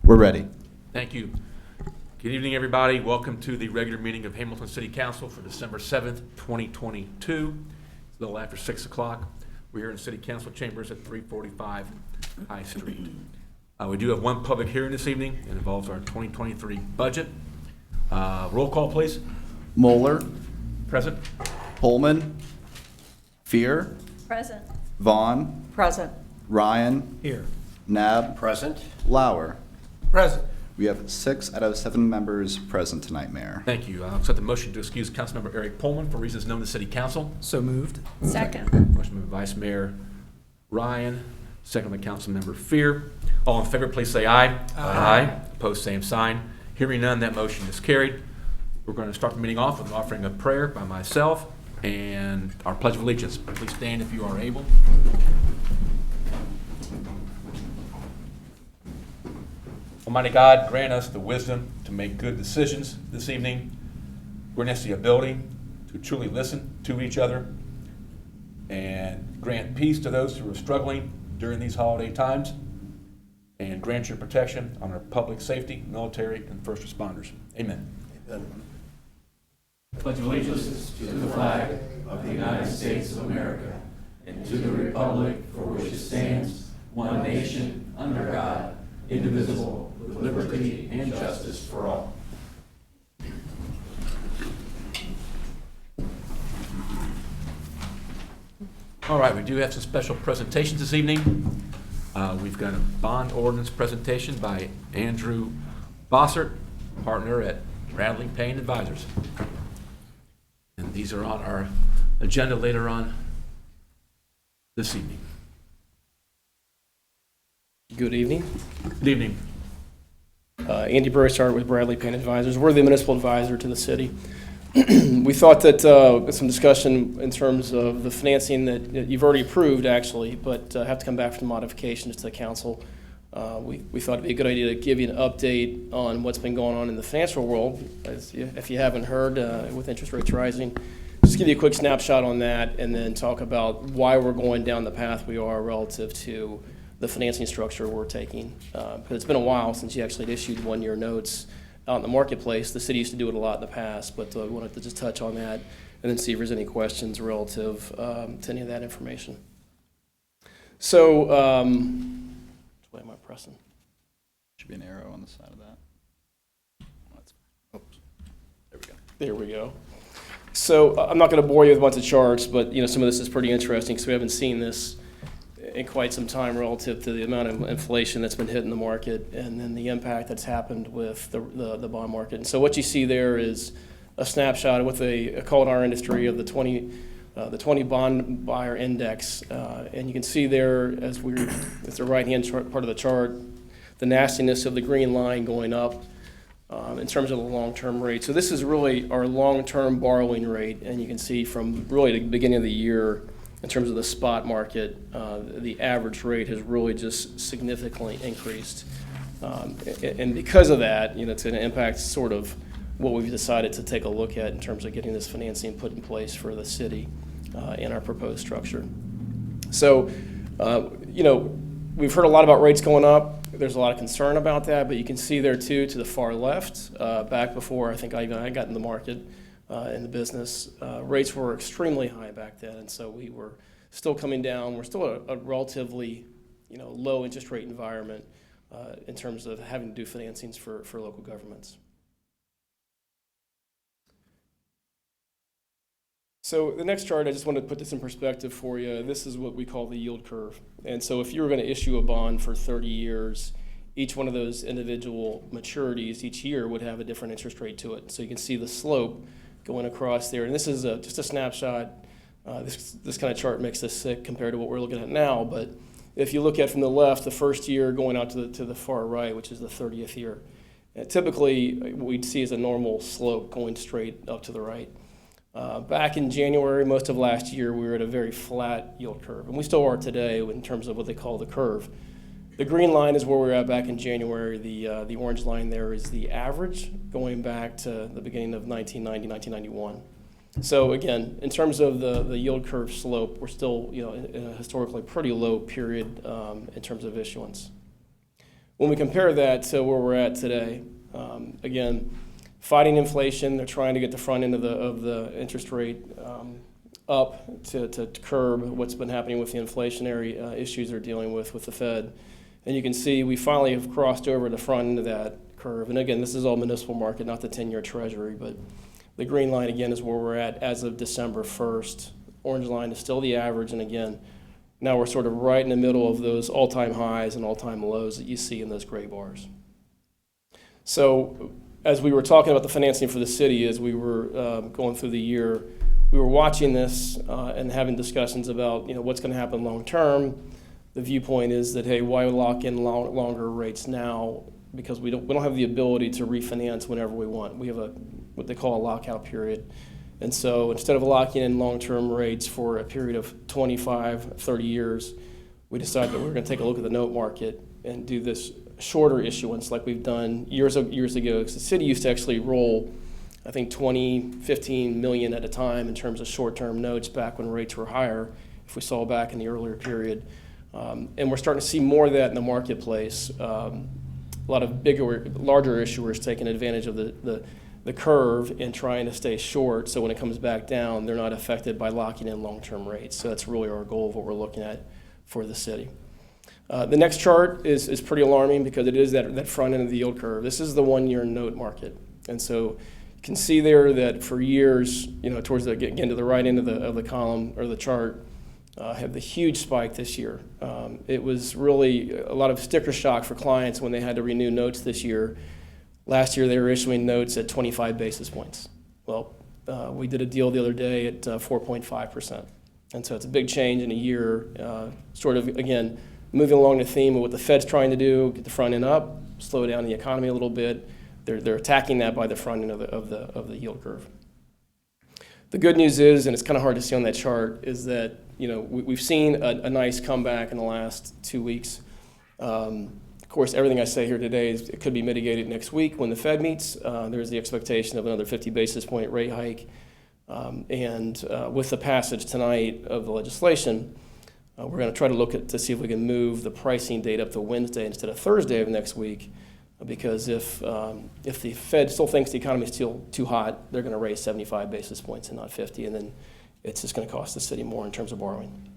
We're ready. Thank you. Good evening, everybody. Welcome to the regular meeting of Hamilton City Council for December 7th, 2022. It's a little after 6 o'clock. We're here in City Council chambers at 345 High Street. We do have one public hearing this evening. It involves our 2023 budget. Roll call, please. Moeller, Present. Pullman, Fear, Present. Vaughn, Present. Ryan, Here. Nab, Present. Lauer. Present. We have 6 out of 7 members present tonight, Mayor. Thank you. I'll accept the motion to excuse Councilmember Eric Pullman for reasons known to City Council. So moved. Second. Motion by Vice Mayor Ryan, second by Councilmember Fear. All in favor, please say aye. Aye. Opposed, same sign. Hearing none, that motion is carried. We're going to start the meeting off with an offering of prayer by myself and our Pledge of Allegiance. Please stand if you are able. Almighty God, grant us the wisdom to make good decisions this evening. Grant us the ability to truly listen to each other and grant peace to those who are struggling during these holiday times, and grant your protection on our public safety, military, and first responders. Amen. Pledge allegiance to the flag of the United States of America and to the republic for which it stands, one nation, under God, indivisible, with liberty and justice for all. All right, we do have some special presentations this evening. We've got a bond ordinance presentation by Andrew Bossert, partner at Bradley Payne Advisors. And these are on our agenda later on this evening. Good evening. Good evening. Andy Burrissart with Bradley Payne Advisors. We're the municipal advisor to the city. We thought that some discussion in terms of the financing that you've already approved, actually, but have to come back for the modifications to the council. We thought it'd be a good idea to give you an update on what's been going on in the financial world, if you haven't heard, with interest rates rising. Just give you a quick snapshot on that, and then talk about why we're going down the path we are relative to the financing structure we're taking. Because it's been a while since you actually issued one-year notes out in the marketplace. The city used to do it a lot in the past, but we wanted to just touch on that and then see if there's any questions relative to any of that information. So, which way am I pressing? Should be an arrow on the side of that. Oops. There we go. There we go. So I'm not going to bore you with a bunch of charts, but some of this is pretty interesting because we haven't seen this in quite some time relative to the amount of inflation that's been hitting the market and then the impact that's happened with the bond market. And so what you see there is a snapshot with a call in our industry of the 20 bond buyer index. And you can see there, as it's the right-hand part of the chart, the nastiness of the green line going up in terms of the long-term rate. So this is really our long-term borrowing rate. And you can see from really the beginning of the year, in terms of the spot market, the average rate has really just significantly increased. And because of that, it's going to impact sort of what we've decided to take a look at in terms of getting this financing put in place for the city in our proposed structure. So, we've heard a lot about rates going up. There's a lot of concern about that, but you can see there too, to the far left, back before I think I got in the market, in the business, rates were extremely high back then, and so we were still coming down. We're still a relatively, low interest rate environment in terms of having to do financings for local governments. So the next chart, I just wanted to put this in perspective for you. This is what we call the yield curve. And so if you were going to issue a bond for 30 years, each one of those individual maturities each year would have a different interest rate to it. So you can see the slope going across there. And this is just a snapshot. This kind of chart makes us sick compared to what we're looking at now. But if you look at from the left, the first year going out to the far right, which is the 30th year, typically what we'd see is a normal slope going straight up to the right. Back in January, most of last year, we were at a very flat yield curve. And we still are today in terms of what they call the curve. The green line is where we were at back in January. The orange line there is the average going back to the beginning of 1990, 1991. So again, in terms of the yield curve slope, we're still in a historically pretty low period in terms of issuance. When we compare that to where we're at today, again, fighting inflation, they're trying to get the front end of the interest rate up to curb what's been happening with the inflationary issues they're dealing with the Fed. And you can see we finally have crossed over the front end of that curve. And again, this is all municipal market, not the 10-year Treasury, but the green line, again, is where we're at as of December 1st. Orange line is still the average, and again, now we're sort of right in the middle of those all-time highs and all-time lows that you see in those gray bars. So as we were talking about the financing for the city, as we were going through the year, we were watching this and having discussions about what's going to happen long term. The viewpoint is that, hey, why lock in longer rates now? Because we don't have the ability to refinance whenever we want. We have what they call a lockout period. And so instead of locking in long-term rates for a period of 25, 30 years, we decided that we were going to take a look at the note market and do this shorter issuance like we've done years ago. Because the city used to actually roll, I think, 20, 15 million at a time in terms of short-term notes back when rates were higher, if we saw back in the earlier period. And we're starting to see more of that in the marketplace. A lot of larger issuers taking advantage of the curve and trying to stay short, so when it comes back down, they're not affected by locking in long-term rates. So that's really our goal of what we're looking at for the city. The next chart is pretty alarming because it is that front end of the yield curve. This is the one-year note market. And so you can see there that for years, towards to the right end of the column or the chart, had the huge spike this year. It was really a lot of sticker shock for clients when they had to renew notes this year. Last year, they were issuing notes at 25 basis points. Well, we did a deal the other day at 4.5%. And so it's a big change in a year, sort of, again, moving along the theme of what the Fed's trying to do, get the front end up, slow down the economy a little bit. They're attacking that by the front end of the yield curve. The good news is, and it's kind of hard to see on that chart, is that we've seen a nice comeback in the last 2 weeks. Of course, everything I say here today it could be mitigated next week when the Fed meets. There's the expectation of another 50 basis point rate hike. And with the passage tonight of the legislation, we're going to try to look to see if we can move the pricing date up to Wednesday instead of Thursday of next week. Because if the Fed still thinks the economy is still too hot, they're going to raise 75 basis points and not 50, and then it's just going to cost the city more in terms of borrowing.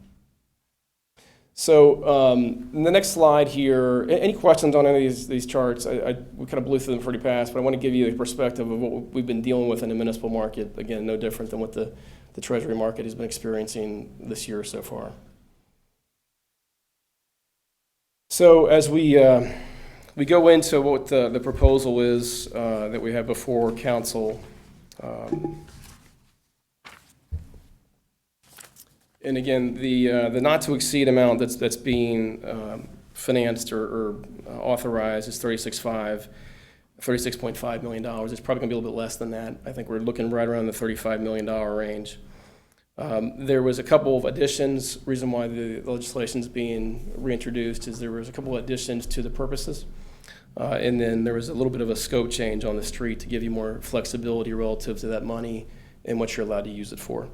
So in the next slide here, any questions on any of these charts? We kind of blew through them pretty fast, but I want to give you the perspective of what we've been dealing with in the municipal market. Again, no different than what the Treasury market has been experiencing this year so far. So as we go into what the proposal is that we have before council. And again, the not to exceed amount that's being financed or authorized is $36.5 million. It's probably going to be a little bit less than that. I think we're looking right around the $35 million range. There was a couple of additions. Reason why the legislation is being reintroduced is there was a couple of additions to the purposes. And then there was a little bit of a scope change on the street to give you more flexibility relative to that money and what you're allowed to use it for.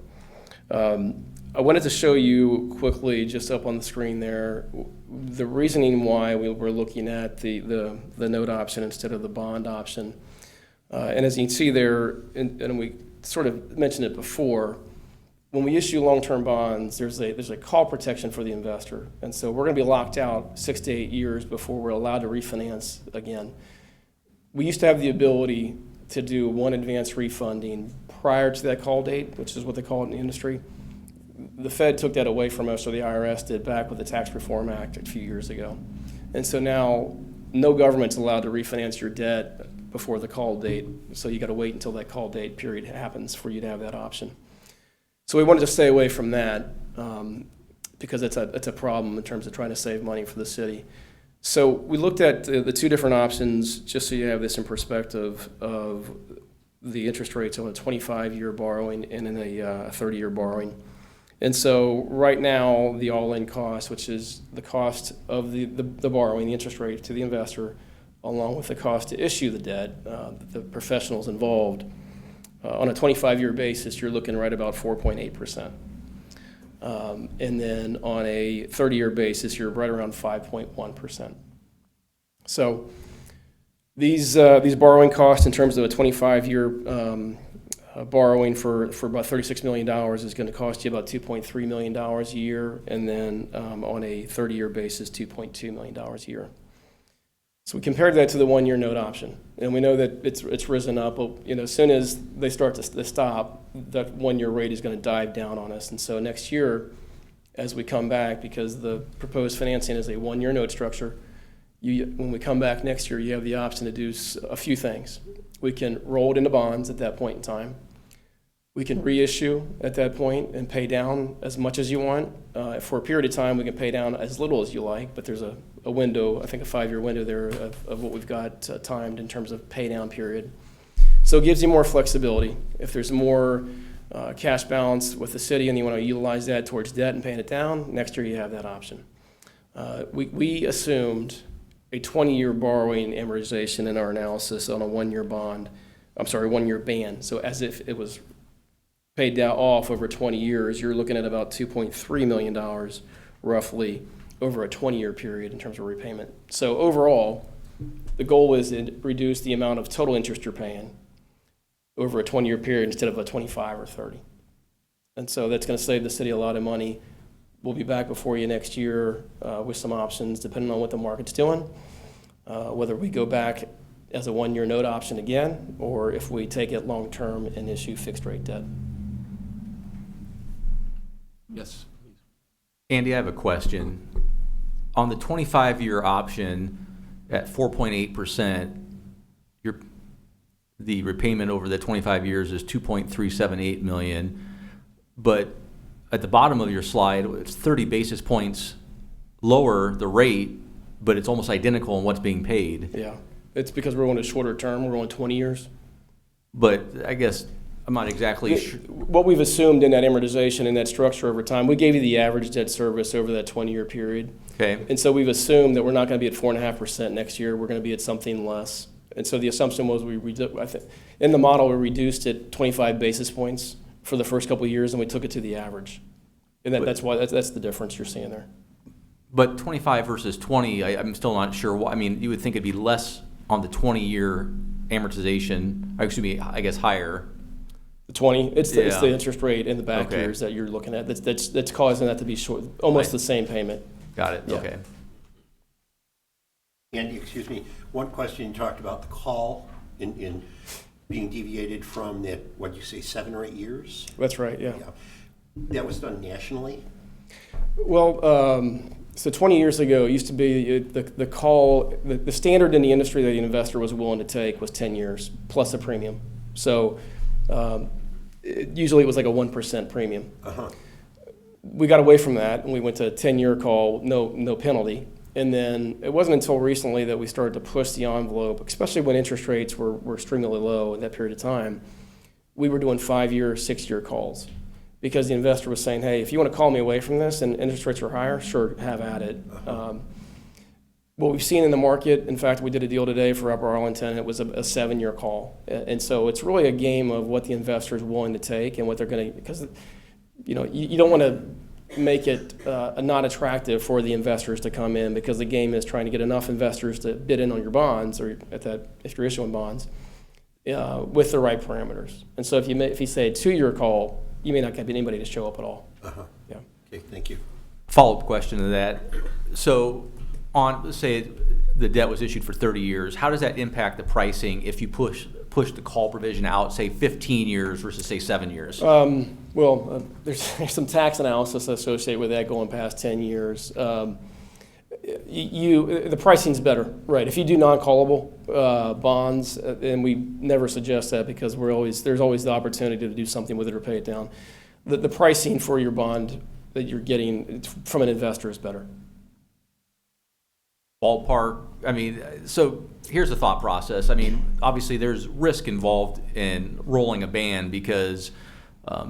I wanted to show you quickly, just up on the screen there, the reasoning why we were looking at the note option instead of the bond option. And as you can see there, and we sort of mentioned it before, when we issue long-term bonds, there's a call protection for the investor. And so we're going to be locked out 6 to 8 years before we're allowed to refinance again. We used to have the ability to do one advance refunding prior to that call date, which is what they call it in the industry. The Fed took that away from us, or the IRS did, back with the Tax Reform Act a few years ago. And so now no government's allowed to refinance your debt before the call date. So you got to wait until that call date period happens for you to have that option. So we wanted to stay away from that because it's a problem in terms of trying to save money for the city. So we looked at the two different options just so you have this in perspective of the interest rates on a 25-year borrowing and in a 30-year borrowing. And so right now, the all-in cost, which is the cost of the borrowing, the interest rate to the investor, along with the cost to issue the debt, the professionals involved, on a 25-year basis, you're looking right about 4.8%. And then on a 30-year basis, you're right around 5.1%. So these borrowing costs in terms of a 25-year borrowing for about $36 million is going to cost you about $2.3 million a year, and then on a 30-year basis, $2.2 million a year. So we compared that to the one-year note option, and we know that it's risen up. But, as soon as they start to stop, that one-year rate is going to dive down on us. And so next year, as we come back, because the proposed financing is a one-year note structure, when we come back next year, you have the option to do a few things. We can roll it into bonds at that point in time. We can reissue at that point and pay down as much as you want. For a period of time, we can pay down as little as you like, but there's a window, I think a 5-year window there of what we've got timed in terms of pay down period. So it gives you more flexibility. If there's more cash balance with the city and you want to utilize that towards debt and paying it down, next year you have that option. We assumed a 20-year borrowing amortization in our analysis on a one-year ban. So as if it was paid down off over 20 years, you're looking at about $2.3 million roughly over a 20-year period in terms of repayment. So overall, the goal is to reduce the amount of total interest you're paying over a 20-year period instead of a 25 or 30. And so that's going to save the city a lot of money. We'll be back before you next year with some options depending on what the market's doing, whether we go back as a one-year note option again, or if we take it long-term and issue fixed-rate debt. Yes, please. Andy, I have a question. On the 25-year option at 4.8%, the repayment over the 25 years is $2.378 million, but at the bottom of your slide, it's 30 basis points lower the rate, but it's almost identical in what's being paid. Yeah, it's because we're on a shorter term. We're on 20 years. But I guess I'm not exactly sure. What we've assumed in that amortization and that structure over time, we gave you the average debt service over that 20-year period. Okay. And so we've assumed that we're not going to be at 4.5% next year. We're going to be at something less. And so the assumption was I think in the model, we reduced it 25 basis points for the first couple of years, and we took it to the average. And that's why that's the difference you're seeing there. But 25 versus 20, I'm still not sure. I mean, you would think it'd be less on the 20-year amortization. Excuse me, I guess higher. The 20, it's the Yeah. interest rate in the back Okay. years that you're looking at. That's causing that to be short, almost Right. the same payment. Got it. Yeah. Okay. Andy, excuse me, one question, you talked about the call in being deviated from that, what'd you say, 7 or 8 years? That's right, yeah. Yeah. That was done nationally? Well, so 20 years ago, it used to be the call, the standard in the industry that the investor was willing to take was 10 years plus a premium. So usually it was like a 1% premium. Uh-huh. We got away from that and we went to a 10-year call, no penalty. And then it wasn't until recently that we started to push the envelope, especially when interest rates were extremely low in that period of time. We were doing 5-year, 6-year calls because the investor was saying, hey, if you want to call me away from this and interest rates are higher, sure, have at it. What we've seen in the market, in fact, we did a deal today for Upper Arlington, it was a 7-year call. And so it's really a game of what the investor is willing to take and what they're going to, because you don't want to make it not attractive for the investors to come in because the game is trying to get enough investors to bid in on your bonds or if you're issuing bonds with the right parameters. And so if you say a 2-year call, you may not get anybody to show up at all. Uh-huh. Yeah. Okay, thank you. Follow-up question to that. So let's say the debt was issued for 30 years, how does that impact the pricing if you push the call provision out, say 15 years versus say 7 years? There's some tax analysis associated with that going past 10 years. The pricing's better, right? If you do non-callable bonds, and we never suggest that because there's always the opportunity to do something with it or pay it down. The pricing for your bond that you're getting from an investor is better. Ballpark, I mean, so here's the thought process. I mean, obviously there's risk involved in rolling a ban because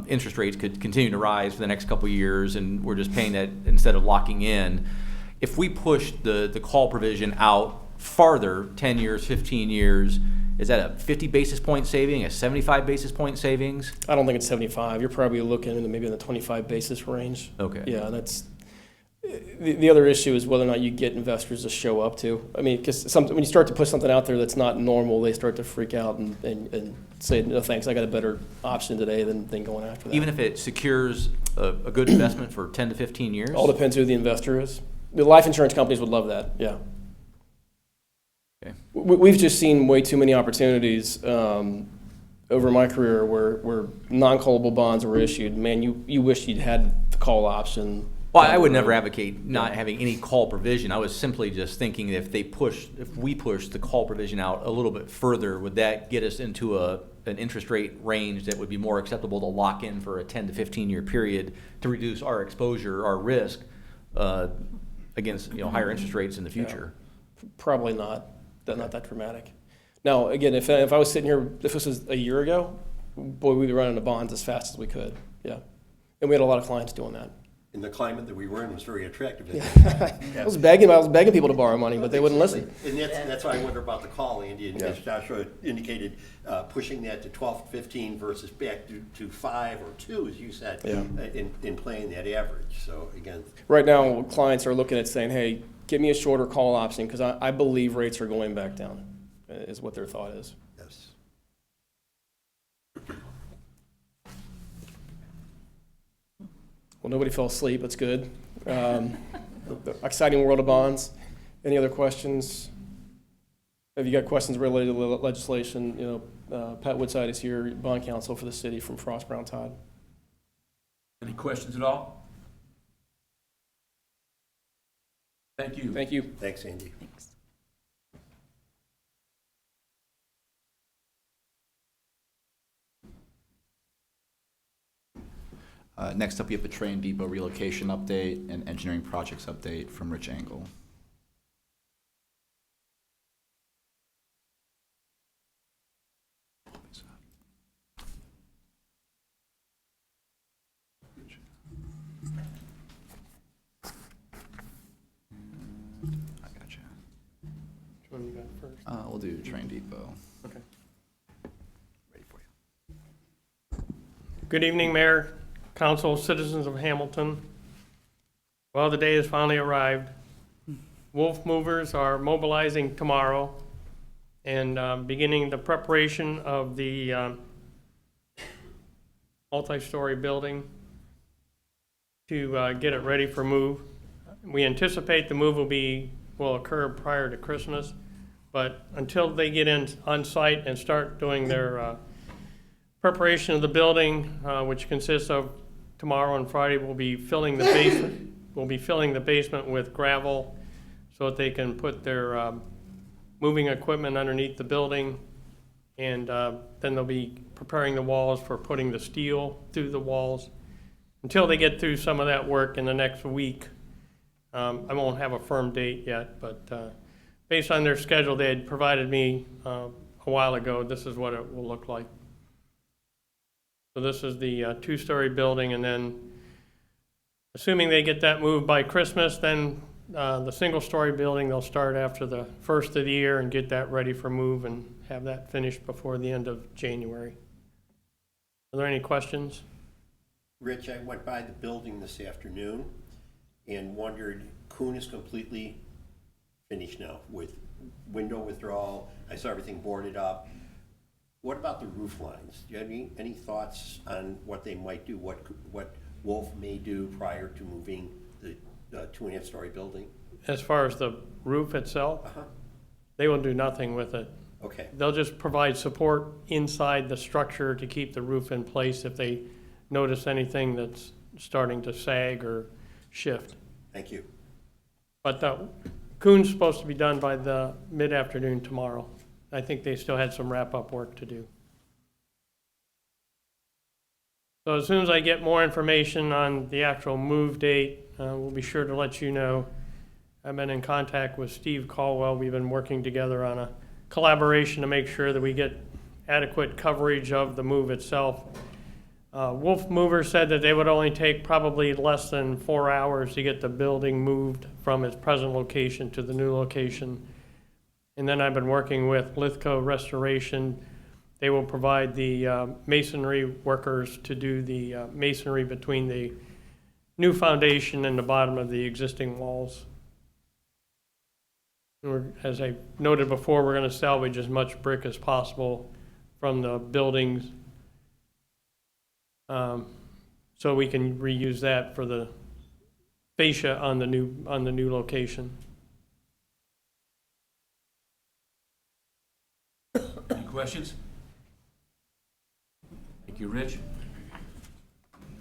interest rates could continue to rise for the next couple of years and we're just paying that instead of locking in. If we push the call provision out farther, 10 years, 15 years, is that a 50 basis point saving, a 75 basis point savings? I don't think it's 75. You're probably looking maybe in the 25 basis range. Okay. Yeah, The other issue is whether or not you get investors to show up to. I mean, because when you start to put something out there that's not normal, they start to freak out and say, no thanks, I got a better option today than going after that. Even if it secures a good investment for 10 to 15 years? All depends who the investor is. The life insurance companies would love that, yeah. Okay. We've just seen way too many opportunities over my career where non-callable bonds were issued. Man, you wish you'd had the call option. Well, I would never advocate not having any call provision. I was simply just thinking if we push the call provision out a little bit further, would that get us into an interest rate range that would be more acceptable to lock in for a 10 to 15 year period to reduce our exposure, our risk against higher interest rates in the future? Probably not. Not that dramatic. Now, again, if I was sitting here, if this was a year ago, boy, we'd be running the bonds as fast as we could. Yeah, and we had a lot of clients doing that. And the climate that we were in was very attractive. I was begging people to borrow money, but they wouldn't listen. And that's why I wonder about the call, Andy, and Yeah. as Joshua indicated, pushing that to 12, 15 versus back to 5 or 2, as you said, Yeah. in playing that average. So again, Right now, clients are looking at saying, hey, give me a shorter call option because I believe rates are going back down, is what their thought is. yes. Well, nobody fell asleep. That's good. The exciting world of bonds. Any other questions? Have you got questions related to legislation? Pat Woodside is here, bond counsel for the city from Frost Brown Todd. Any questions at all? Thank you. Thank you. Thanks, Andy. Next up, we have a train depot relocation update and engineering projects update from Rich Engel. I gotcha. Which one you got first? We'll do train depot. Okay. Ready for you. Good evening, Mayor, Council, citizens of Hamilton. Well, the day has finally arrived. Wolf Movers are mobilizing tomorrow and beginning the preparation of the multi-story building to get it ready for move. We anticipate the move will occur prior to Christmas, but until they get on site and start doing their preparation of the building, which consists of tomorrow and Friday, we'll be filling the basement. We'll be filling the basement with gravel so that they can put their moving equipment underneath the building, and then they'll be preparing the walls for putting the steel through the walls. Until they get through some of that work in the next week, I won't have a firm date yet, but based on their schedule they had provided me a while ago, this is what it will look like. So this is the two-story building, and then assuming they get that moved by Christmas, then the single-story building, they'll start after the first of the year and get that ready for move and have that finished before the end of January. Are there any questions? Rich, I went by the building this afternoon and wondered, Kuhn is completely finished now with window withdrawal. I saw everything boarded up. What about the roof lines? Do you have any thoughts on what they might do, what Wolf may do prior to moving the 2.5-story building? As far as the roof itself, they will do nothing with it. Okay, They'll just provide support inside the structure to keep the roof in place if they notice anything that's starting to sag or shift. thank you. But Kuhn's supposed to be done by the mid-afternoon tomorrow. I think they still had some wrap-up work to do. So as soon as I get more information on the actual move date, we'll be sure to let you know. I've been in contact with Steve Caldwell. We've been working together on a collaboration to make sure that we get adequate coverage of the move itself. Wolf Mover said that they would only take probably less than 4 hours to get the building moved from its present location to the new location. And then I've been working with Lithco Restoration. They will provide the masonry workers to do the masonry between the new foundation in the bottom of the existing walls. As I noted before, we're going to salvage as much brick as possible from the buildings, so we can reuse that for the fascia on the new location. Any questions? Thank you, Rich.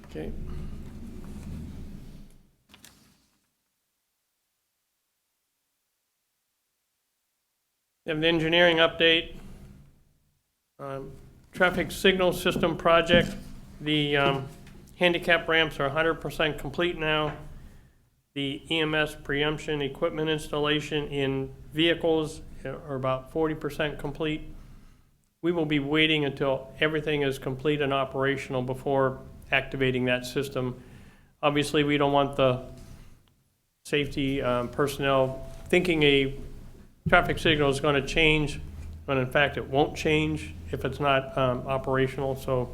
Okay. We have the engineering update. Traffic signal system project. The handicap ramps are 100% complete now. The EMS preemption equipment installation in vehicles are about 40% complete. We will be waiting until everything is complete and operational before activating that system. Obviously, we don't want the safety personnel thinking a traffic signal is going to change, when in fact it won't change if it's not operational. So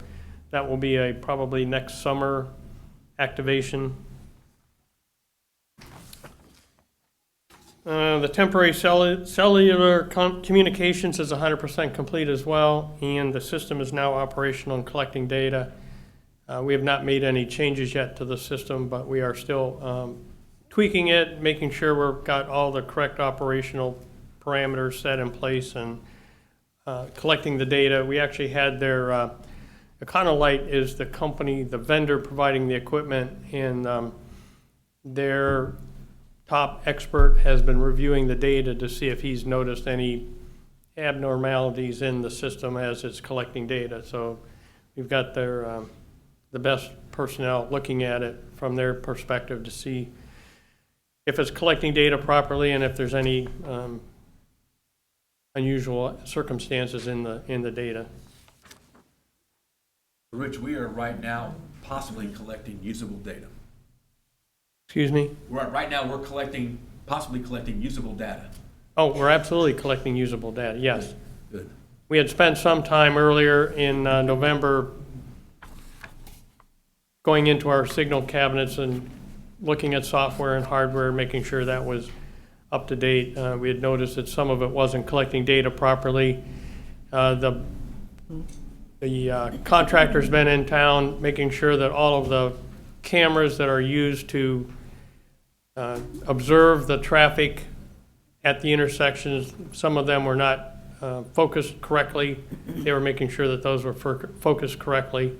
that will be a probably next summer activation. The temporary cellular communications is 100% complete as well, and the system is now operational and collecting data. We have not made any changes yet to the system, but we are still tweaking it, making sure we've got all the correct operational parameters set in place, and collecting the data. We actually had their, Econolite is the company, the vendor providing the equipment, and their top expert has been reviewing the data to see if he's noticed any abnormalities in the system as it's collecting data. So we've got their, the best personnel looking at it from their perspective to see if it's collecting data properly and if there's any unusual circumstances in the data. Rich, we are right now possibly collecting usable data. Excuse me? Right now, we're possibly collecting usable data. Oh, we're absolutely collecting usable data, yes. Good. We had spent some time earlier in November going into our signal cabinets and looking at software and hardware, making sure that was up to date. We had noticed that some of it wasn't collecting data properly. The contractor's been in town, making sure that all of the cameras that are used to observe the traffic at the intersections, some of them were not focused correctly. They were making sure that those were focused correctly.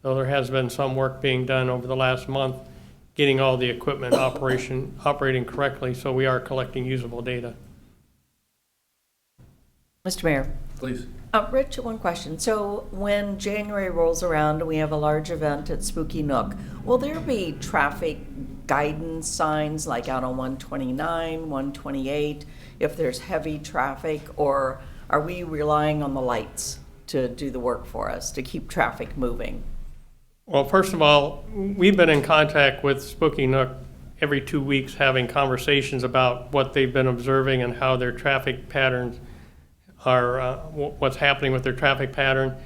Though there has been some work being done over the last month, getting all the equipment operating correctly, so we are collecting usable data. Mr. Mayor. Please. Rich, one question. So when January rolls around and we have a large event at Spooky Nook, will there be traffic guidance signs like out on 129, 128, if there's heavy traffic, or are we relying on the lights to do the work for us, to keep traffic moving? Well, first of all, we've been in contact with Spooky Nook every 2 weeks, having conversations about what they've been observing and how their traffic patterns are, what's happening with their traffic pattern.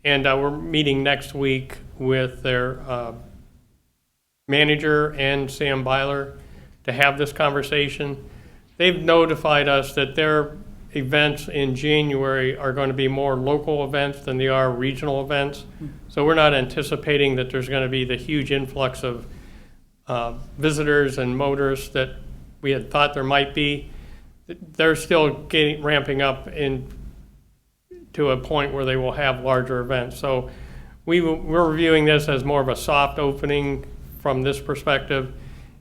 And we're meeting next week with their manager and Sam Byler to have this conversation. They've notified us that their events in January are going to be more local events than they are regional events. So we're not anticipating that there's going to be the huge influx of visitors and motorists that we had thought there might be. They're still ramping up to a point where they will have larger events. So we're reviewing this as more of a soft opening from this perspective,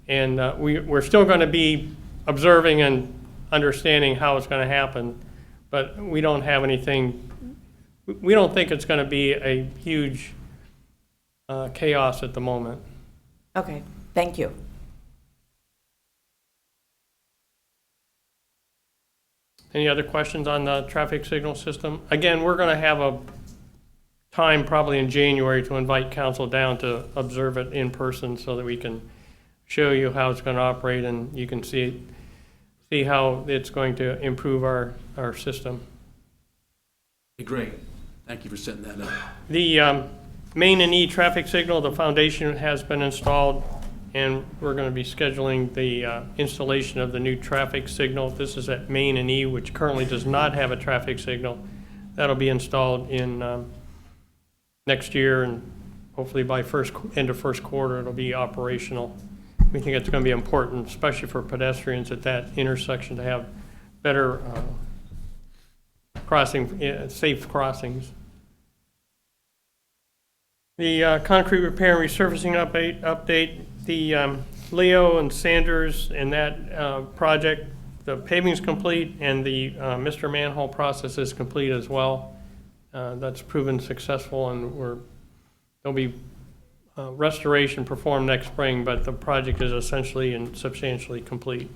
and we're still going to be observing and understanding how it's going to happen, but we don't have anything. We don't think it's going to be a huge chaos at the moment. Okay, thank you. Any other questions on the traffic signal system? Again, we're going to have a time probably in January to invite council down to observe it in person so that we can show you how it's going to operate and you can see how it's going to improve our system. Great. Thank you for setting that up. The main and E traffic signal, the foundation has been installed. and we're going to be scheduling the installation of the new traffic signal. This is at Main and E, which currently does not have a traffic signal. That'll be installed in next year, and hopefully by end of first quarter, it'll be operational. We think it's going to be important, especially for pedestrians at that intersection, to have better safe crossings. The concrete repair and resurfacing update, the Leo and Sanders and that project, the paving's complete, and the Mr. Manhole process is complete as well. That's proven successful, and there'll be restoration performed next spring, but the project is essentially and substantially complete.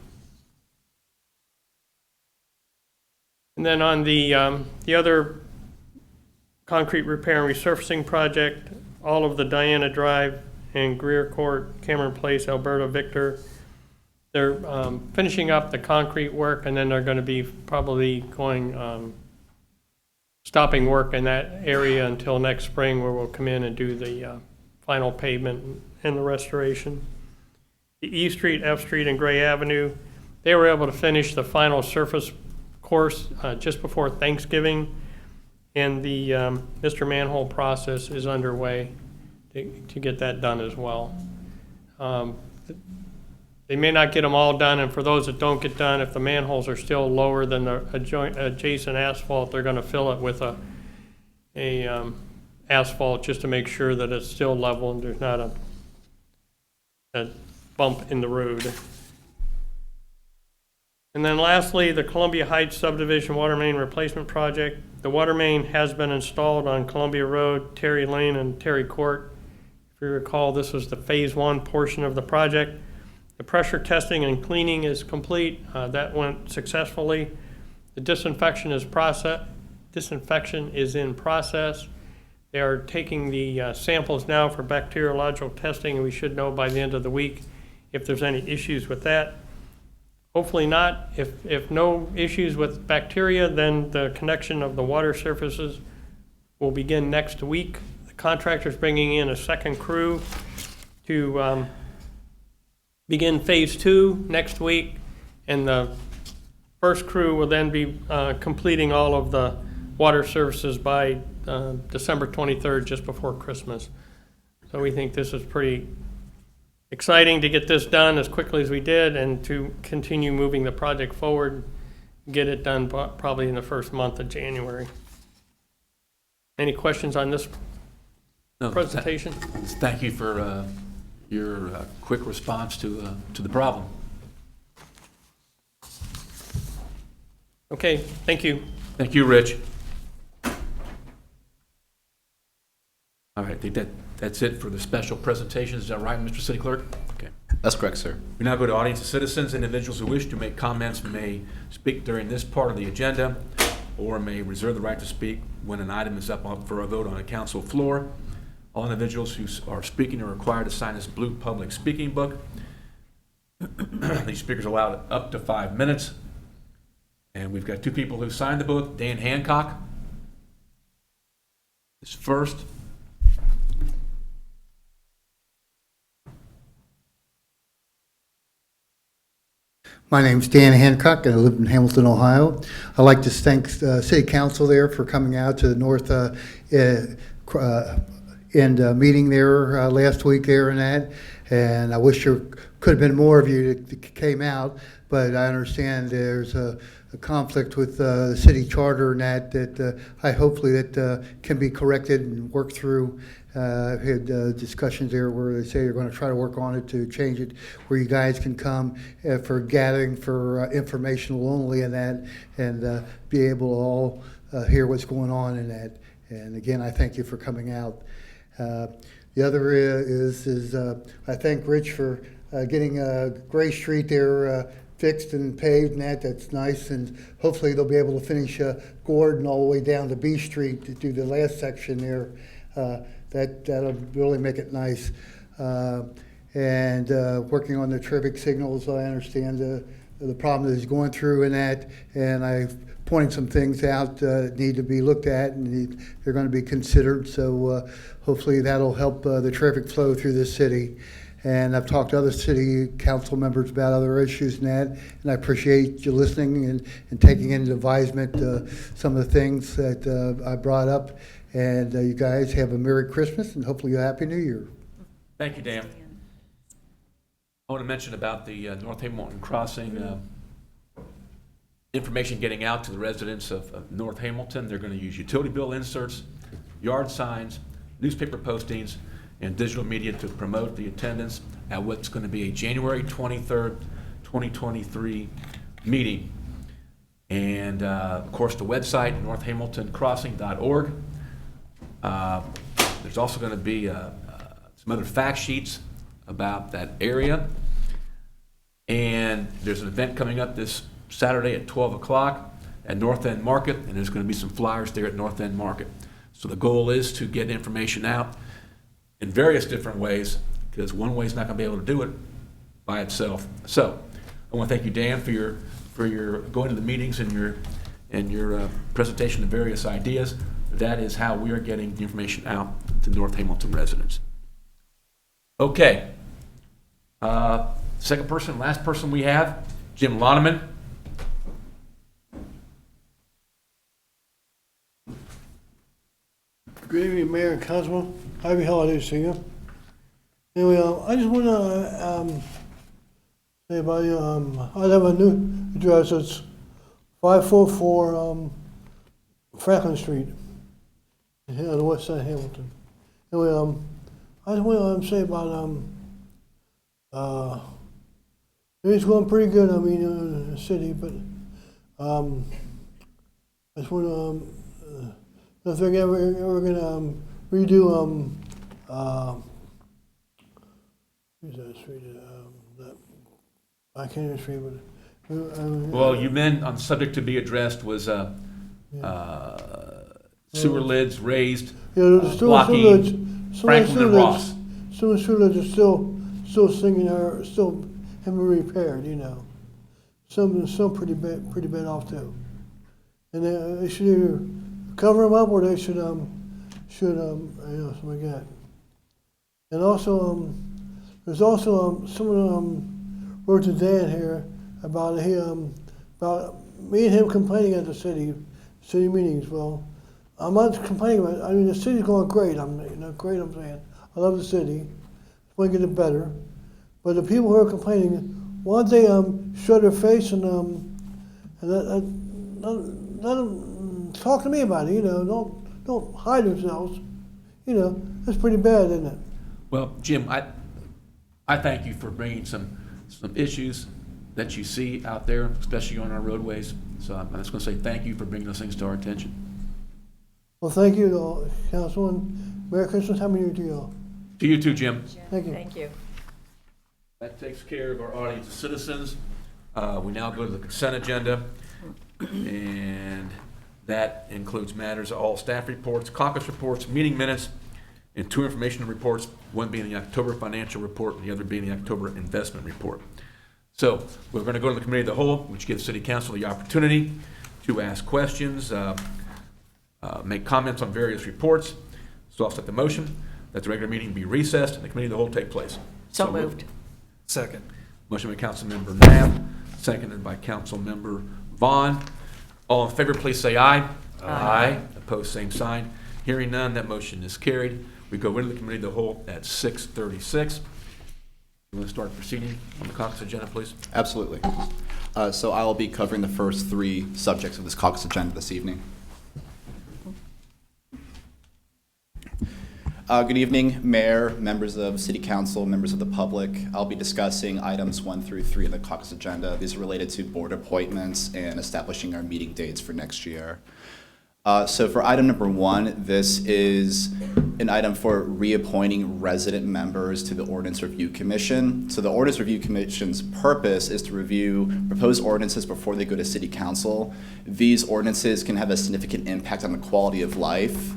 And then on the other concrete repair and resurfacing project, all of the Diana Drive and Greer Court, Cameron Place, Alberta Victor, they're finishing up the concrete work, and then they're going to be probably stopping work in that area until next spring, where we'll come in and do the final pavement and the restoration. The E Street, F Street, and Gray Avenue, they were able to finish the final surface course just before Thanksgiving, and the Mr. Manhole process is underway to get that done as well. They may not get them all done, and for those that don't get done, if the manholes are still lower than the adjacent asphalt, they're going to fill it with a asphalt just to make sure that it's still level and there's not a bump in the road. And then lastly, the Columbia Heights subdivision water main replacement project. The water main has been installed on Columbia Road, Terry Lane, and Terry Court. If you recall, this was the phase 1 portion of the project. The pressure testing and cleaning is complete. That went successfully. The disinfection is in process. They are taking the samples now for bacteriological testing, and we should know by the end of the week if there's any issues with that. Hopefully not. If no issues with bacteria, then the connection of the water surfaces will begin next week. The contractor's bringing in a second crew to begin phase 2 next week, and the first crew will then be completing all of the water services by December 23rd, just before Christmas. So we think this is pretty exciting to get this done as quickly as we did, and to continue moving the project forward, get it done probably in the first month of January. Any questions on this presentation? Thank you for your quick response to the problem. Okay, thank you. Thank you, Rich. All right, I think that's it for the special presentations. Is that right, Mr. City Clerk? Okay. That's correct, sir. We now go to audience of citizens. Individuals who wish to make comments may speak during this part of the agenda, or may reserve the right to speak when an item is up for a vote on a council floor. All individuals who are speaking are required to sign this blue public speaking book. These speakers are allowed up to 5 minutes. And we've got 2 people who signed the book. Dan Hancock is first. My name's Dan Hancock, and I live in Hamilton, Ohio. I'd like to thank City Council there for coming out to the north end meeting there last week there and that. And I wish there could have been more of you that came out, but I understand there's a conflict with the city charter and that I hopefully that can be corrected and worked through. I've had discussions there where they say they're going to try to work on it to change it where you guys can come for gathering for informational only and that, and be able to all hear what's going on in that. And again, I thank you for coming out. The other is I thank Rich for getting Gray Street there fixed and paved, and that's nice, and hopefully they'll be able to finish Gordon all the way down to B Street to do the last section there. That'll really make it nice. And working on the traffic signals, I understand the problem that he's going through in that, and I've pointed some things out that need to be looked at, and they're going to be considered. So hopefully that'll help the traffic flow through the city. And I've talked to other city council members about other issues and that, and I appreciate you listening and taking into advisement some of the things that I brought up. And you guys have a Merry Christmas and hopefully a Happy New Year. Thank you, Dan. I want to mention about the North Hamilton Crossing information getting out to the residents of North Hamilton. They're going to use utility bill inserts, yard signs, newspaper postings, and digital media to promote the attendance at what's going to be a January 23rd, 2023 meeting. And of course, the website, northhamiltoncrossing.org. There's also going to be some other fact sheets about that area. And there's an event coming up this Saturday at 12 o'clock at North End Market, and there's going to be some flyers there at North End Market. So the goal is to get information out in various different ways, because one way is not going to be able to do it by itself. So I want to thank you, Dan, for your going to the meetings and your presentation of various ideas. That is how we are getting the information out to North Hamilton residents. Okay. Second person, last person we have, Jim Loneman. Good evening, Mayor and Councilman. Happy holidays to you. Anyway, I just want to say about you. I have a new address. It's 544 Franklin Street, here on the west side of Hamilton. Anyway, I just want to say about it's going pretty good. I mean, in the city, but I just want to. If they're ever gonna redo who's that street? I can't even street, but Well, you meant on the subject to be addressed was sewer lids raised, blocking Franklin and Ross. Some of the sewer lids are still singing or still haven't been repaired. You know, some pretty bad off too, and they should either cover them up, or they should something like that. And also, there's also someone wrote to Dan here about about me and him complaining at the city meetings. Well, I'm not complaining about it. I mean, the city's going great. I'm saying I love the city. I want to get it better. But the people who are complaining, why don't they show their face and let them talk to me about it, you know, don't hide themselves. You know, that's pretty bad, isn't it? Well, Jim, I thank you for bringing some issues that you see out there, especially on our roadways. So I'm just going to say thank you for bringing those things to our attention. Well, thank you, Councilman. Merry Christmas. Happy New Year to you all. To you too, Jim. Thank you. Thank you. That takes care of our audience of citizens. We now go to the consent agenda, and that includes matters of all staff reports, caucus reports, meeting minutes, and 2 information reports, one being the October financial report and the other being the October investment report. So we're going to go to the committee of the whole, which gives City Council the opportunity to ask questions, make comments on various reports. So I'll set the motion that the regular meeting be recessed and the committee of the whole take place. So moved. Second. Motion by Councilmember Knapp, seconded by Councilmember Vaughn. All in favor, please say aye. Aye. Opposed, same sign. Hearing none, that motion is carried. We go into the committee of the whole at 6:36. You want to start proceeding on the caucus agenda, please? Absolutely. So I will be covering the first 3 subjects of this caucus agenda this evening. Good evening, Mayor, members of City Council, members of the public. I'll be discussing items 1 through 3 in the caucus agenda. These are related to board appointments and establishing our meeting dates for next year. So for item number 1, this is an item for reappointing resident members to the Ordinance Review Commission. So the Ordinance Review Commission's purpose is to review proposed ordinances before they go to City Council. These ordinances can have a significant impact on the quality of life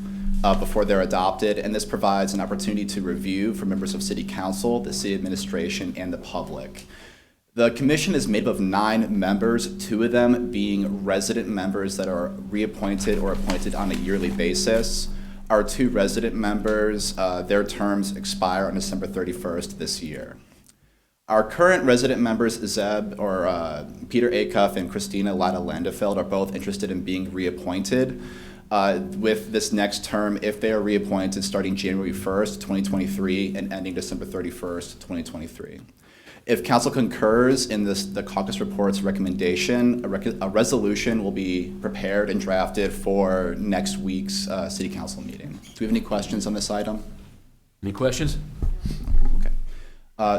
before they're adopted, and this provides an opportunity to review for members of City Council, the city administration, and the public. The commission is made up of 9 members, 2 of them being resident members that are reappointed or appointed on a yearly basis. Our 2 resident members, their terms expire on December 31st this year. Our current resident members, Peter Acuff and Christina Latta Landefeld, are both interested in being reappointed with this next term if they are reappointed starting January 1st, 2023 and ending December 31st, 2023. If council concurs in the caucus report's recommendation, a resolution will be prepared and drafted for next week's city council meeting. Do we have any questions on this item? Any questions?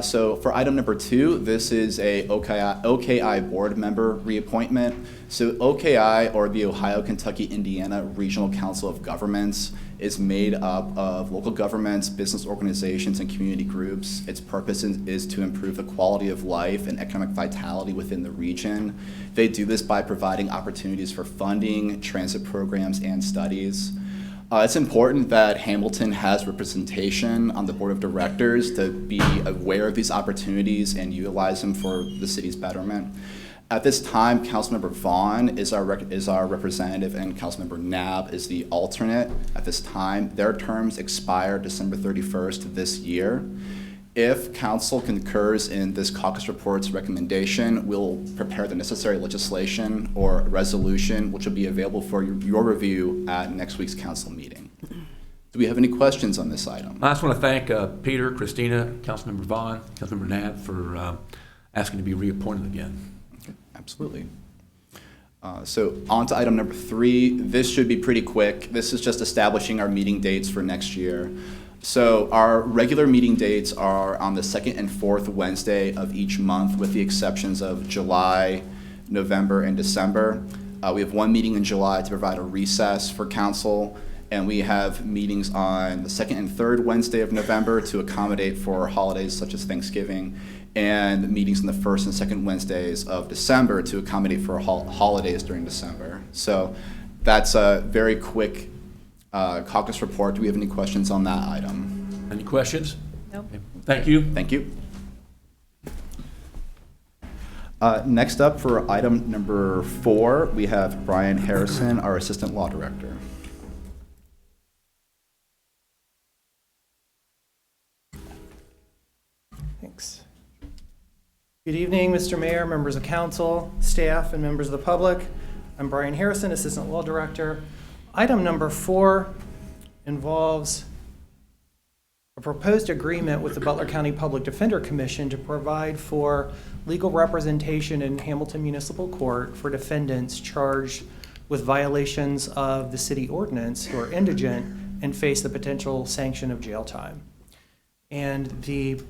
So for item number 2, this is a OKI board member reappointment. So OKI, or the Ohio, Kentucky, Indiana Regional Council of Governments, is made up of local governments, business organizations, and community groups. Its purpose is to improve the quality of life and economic vitality within the region. They do this by providing opportunities for funding, transit programs, and studies. It's important that Hamilton has representation on the board of directors to be aware of these opportunities and utilize them for the city's betterment. At this time, Councilmember Vaughn is our representative, and Councilmember Nab is the alternate. At this time, their terms expire December 31st this year. If council concurs in this caucus report's recommendation, we'll prepare the necessary legislation or resolution, which will be available for your review at next week's council meeting. Do we have any questions on this item? I just want to thank Peter, Christina, Councilmember Vaughn, Councilmember Nab for asking to be reappointed again. Okay, absolutely. So on to item number 3. This should be pretty quick. This is just establishing our meeting dates for next year. So our regular meeting dates are on the 2nd and 4th Wednesday of each month, with the exceptions of July, November, and December. We have one meeting in July to provide a recess for council, and we have meetings on the 2nd and 3rd Wednesday of November to accommodate for holidays such as Thanksgiving, and meetings on the 1st and 2nd Wednesdays of December to accommodate for holidays during December. So that's a very quick caucus report. Do we have any questions on that item? Any questions? No. Okay. Thank you. Thank you. Next up for item number 4, we have Brian Harrison, our Assistant Law Director. Thanks. Good evening, Mr. Mayor, members of council, staff, and members of the public. I'm Brian Harrison, Assistant Law Director. Item number 4 involves a proposed agreement with the Butler County Public Defender Commission to provide for legal representation in Hamilton Municipal Court for defendants charged with violations of the city ordinance who are indigent and face the potential sanction of jail time. And the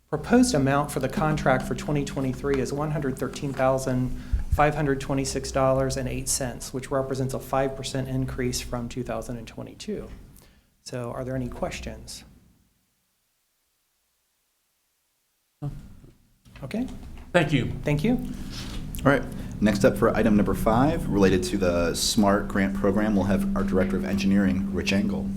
proposed amount for the contract for 2023 is $113,526.08, which represents a 5% increase from 2022. So are there any questions? Okay, Thank you. thank you. All right. Next up for item number 5, related to the SMART grant program, we'll have our Director of Engineering, Rich Engel.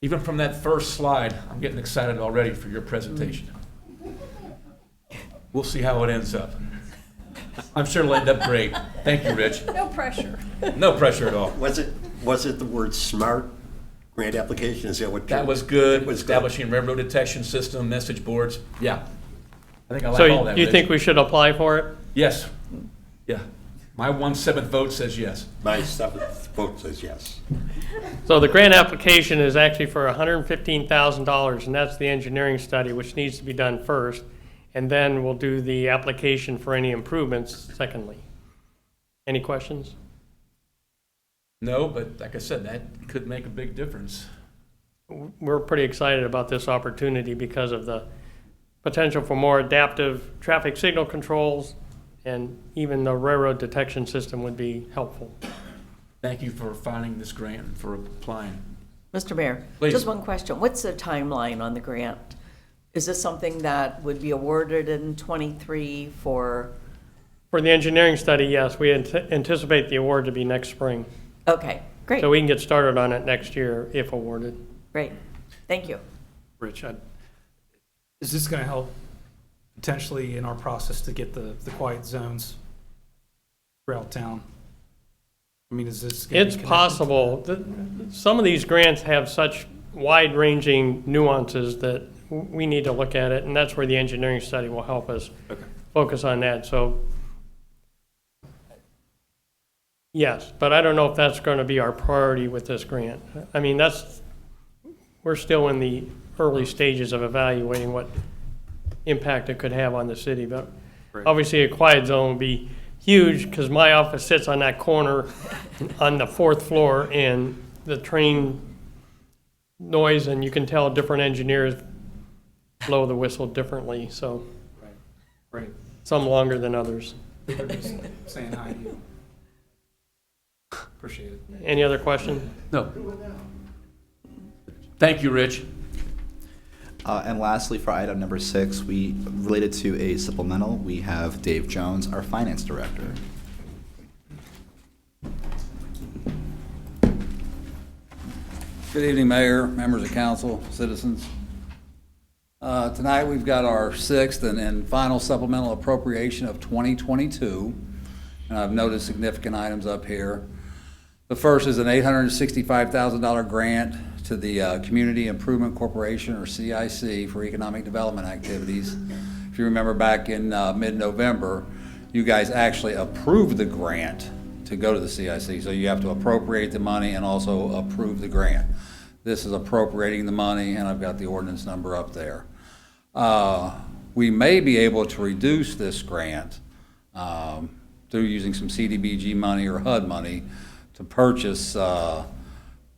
Even from that first slide, I'm getting excited already for your presentation. We'll see how it ends up. I'm sure it'll end up great. Thank you, Rich. No pressure. No pressure at all. Was it the word SMART grant application? Is that what? That was good. It was good. Establishing railroad detection system, message boards. Yeah. I think I like So all that, you Rich. think we should apply for it? Yes. Yeah. My 1/7 vote says yes. My 7th vote says yes. So the grant application is actually for $115,000, and that's the engineering study, which needs to be done first. And then we'll do the application for any improvements secondly. Any questions? No, but like I said, that could make a big difference. We're pretty excited about this opportunity because of the potential for more adaptive traffic signal controls, and even the railroad detection system would be helpful. Thank you for finding this grant and for applying. Mr. Mayor, Please. just one question. What's the timeline on the grant? Is this something that would be awarded in '23 for, For the engineering study, yes, we anticipate the award to be next spring. okay, great, So we can get started on it next year if awarded. great. Thank you. Rich, Is this going to help potentially in our process to get the quiet zones throughout town? I mean, is this? gonna be It's connected? possible. Some of these grants have such wide-ranging nuances that we need to look at it, and that's where the engineering study will help us Okay. focus on that. So, yes, but I don't know if that's going to be our priority with this grant. I mean, we're still in the early stages of evaluating what impact it could have on the city, but Right. obviously a quiet zone would be huge, because my office sits on that corner on the 4th floor, and the train noise, and you can tell different engineers blow the whistle differently, so Right. some longer than others. They're just saying hi to you. Appreciate it. Any other question? No. Thank you, Rich. And lastly, for item number 6, related to a supplemental, we have Dave Jones, our finance director. Good evening, Mayor, members of council, citizens. Tonight, we've got our 6th and final supplemental appropriation of 2022, and I've noted significant items up here. The first is an $865,000 grant to the Community Improvement Corporation, or CIC, for economic development activities. If you remember back in mid-November, you guys actually approved the grant to go to the CIC, so you have to appropriate the money and also approve the grant. This is appropriating the money, and I've got the ordinance number up there. We may be able to reduce this grant through using some CDBG money or HUD money to purchase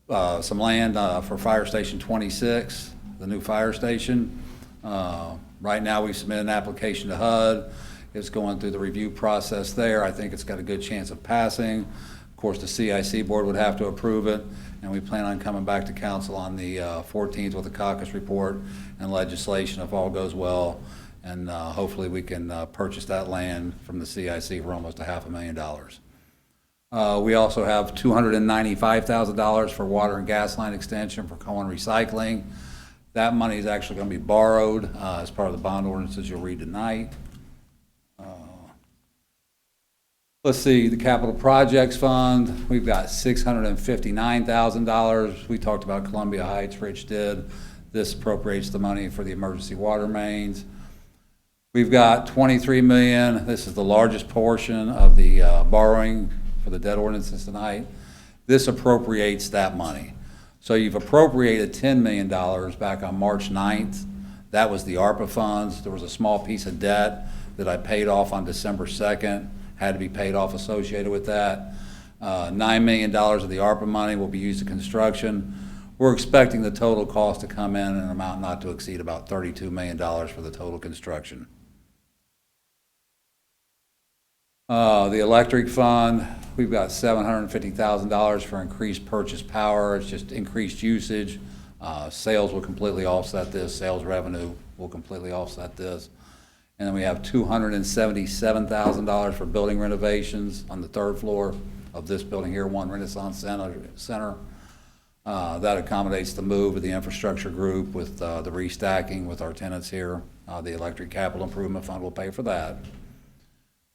some land for Fire Station 26, the new fire station. Right now, we've submitted an application to HUD. It's going through the review process there. I think it's got a good chance of passing. Of course, the CIC board would have to approve it, and we plan on coming back to council on the 14th with a caucus report and legislation if all goes well. And hopefully we can purchase that land from the CIC for almost $500,000. We also have $295,000 for water and gas line extension for Cohen Recycling. That money is actually going to be borrowed as part of the bond ordinances you'll read tonight. Let's see, the Capital Projects Fund, we've got $659,000. We talked about Columbia Heights, Rich did. This appropriates the money for the emergency water mains. We've got $23 million. This is the largest portion of the borrowing for the debt ordinances tonight. This appropriates that money. So you've appropriated $10 million back on March 9th. That was the ARPA funds. There was a small piece of debt that I paid off on December 2nd, had to be paid off associated with that. $9 million of the ARPA money will be used in construction. We're expecting the total cost to come in an amount not to exceed about $32 million for the total construction. The electric fund, we've got $750,000 for increased purchase power. It's just increased usage. Sales will completely offset this. Sales revenue will completely offset this. And then we have $277,000 for building renovations on the 3rd floor of this building here, One Renaissance Center. That accommodates the move of the infrastructure group with the restacking with our tenants here. The electric capital improvement fund will pay for that.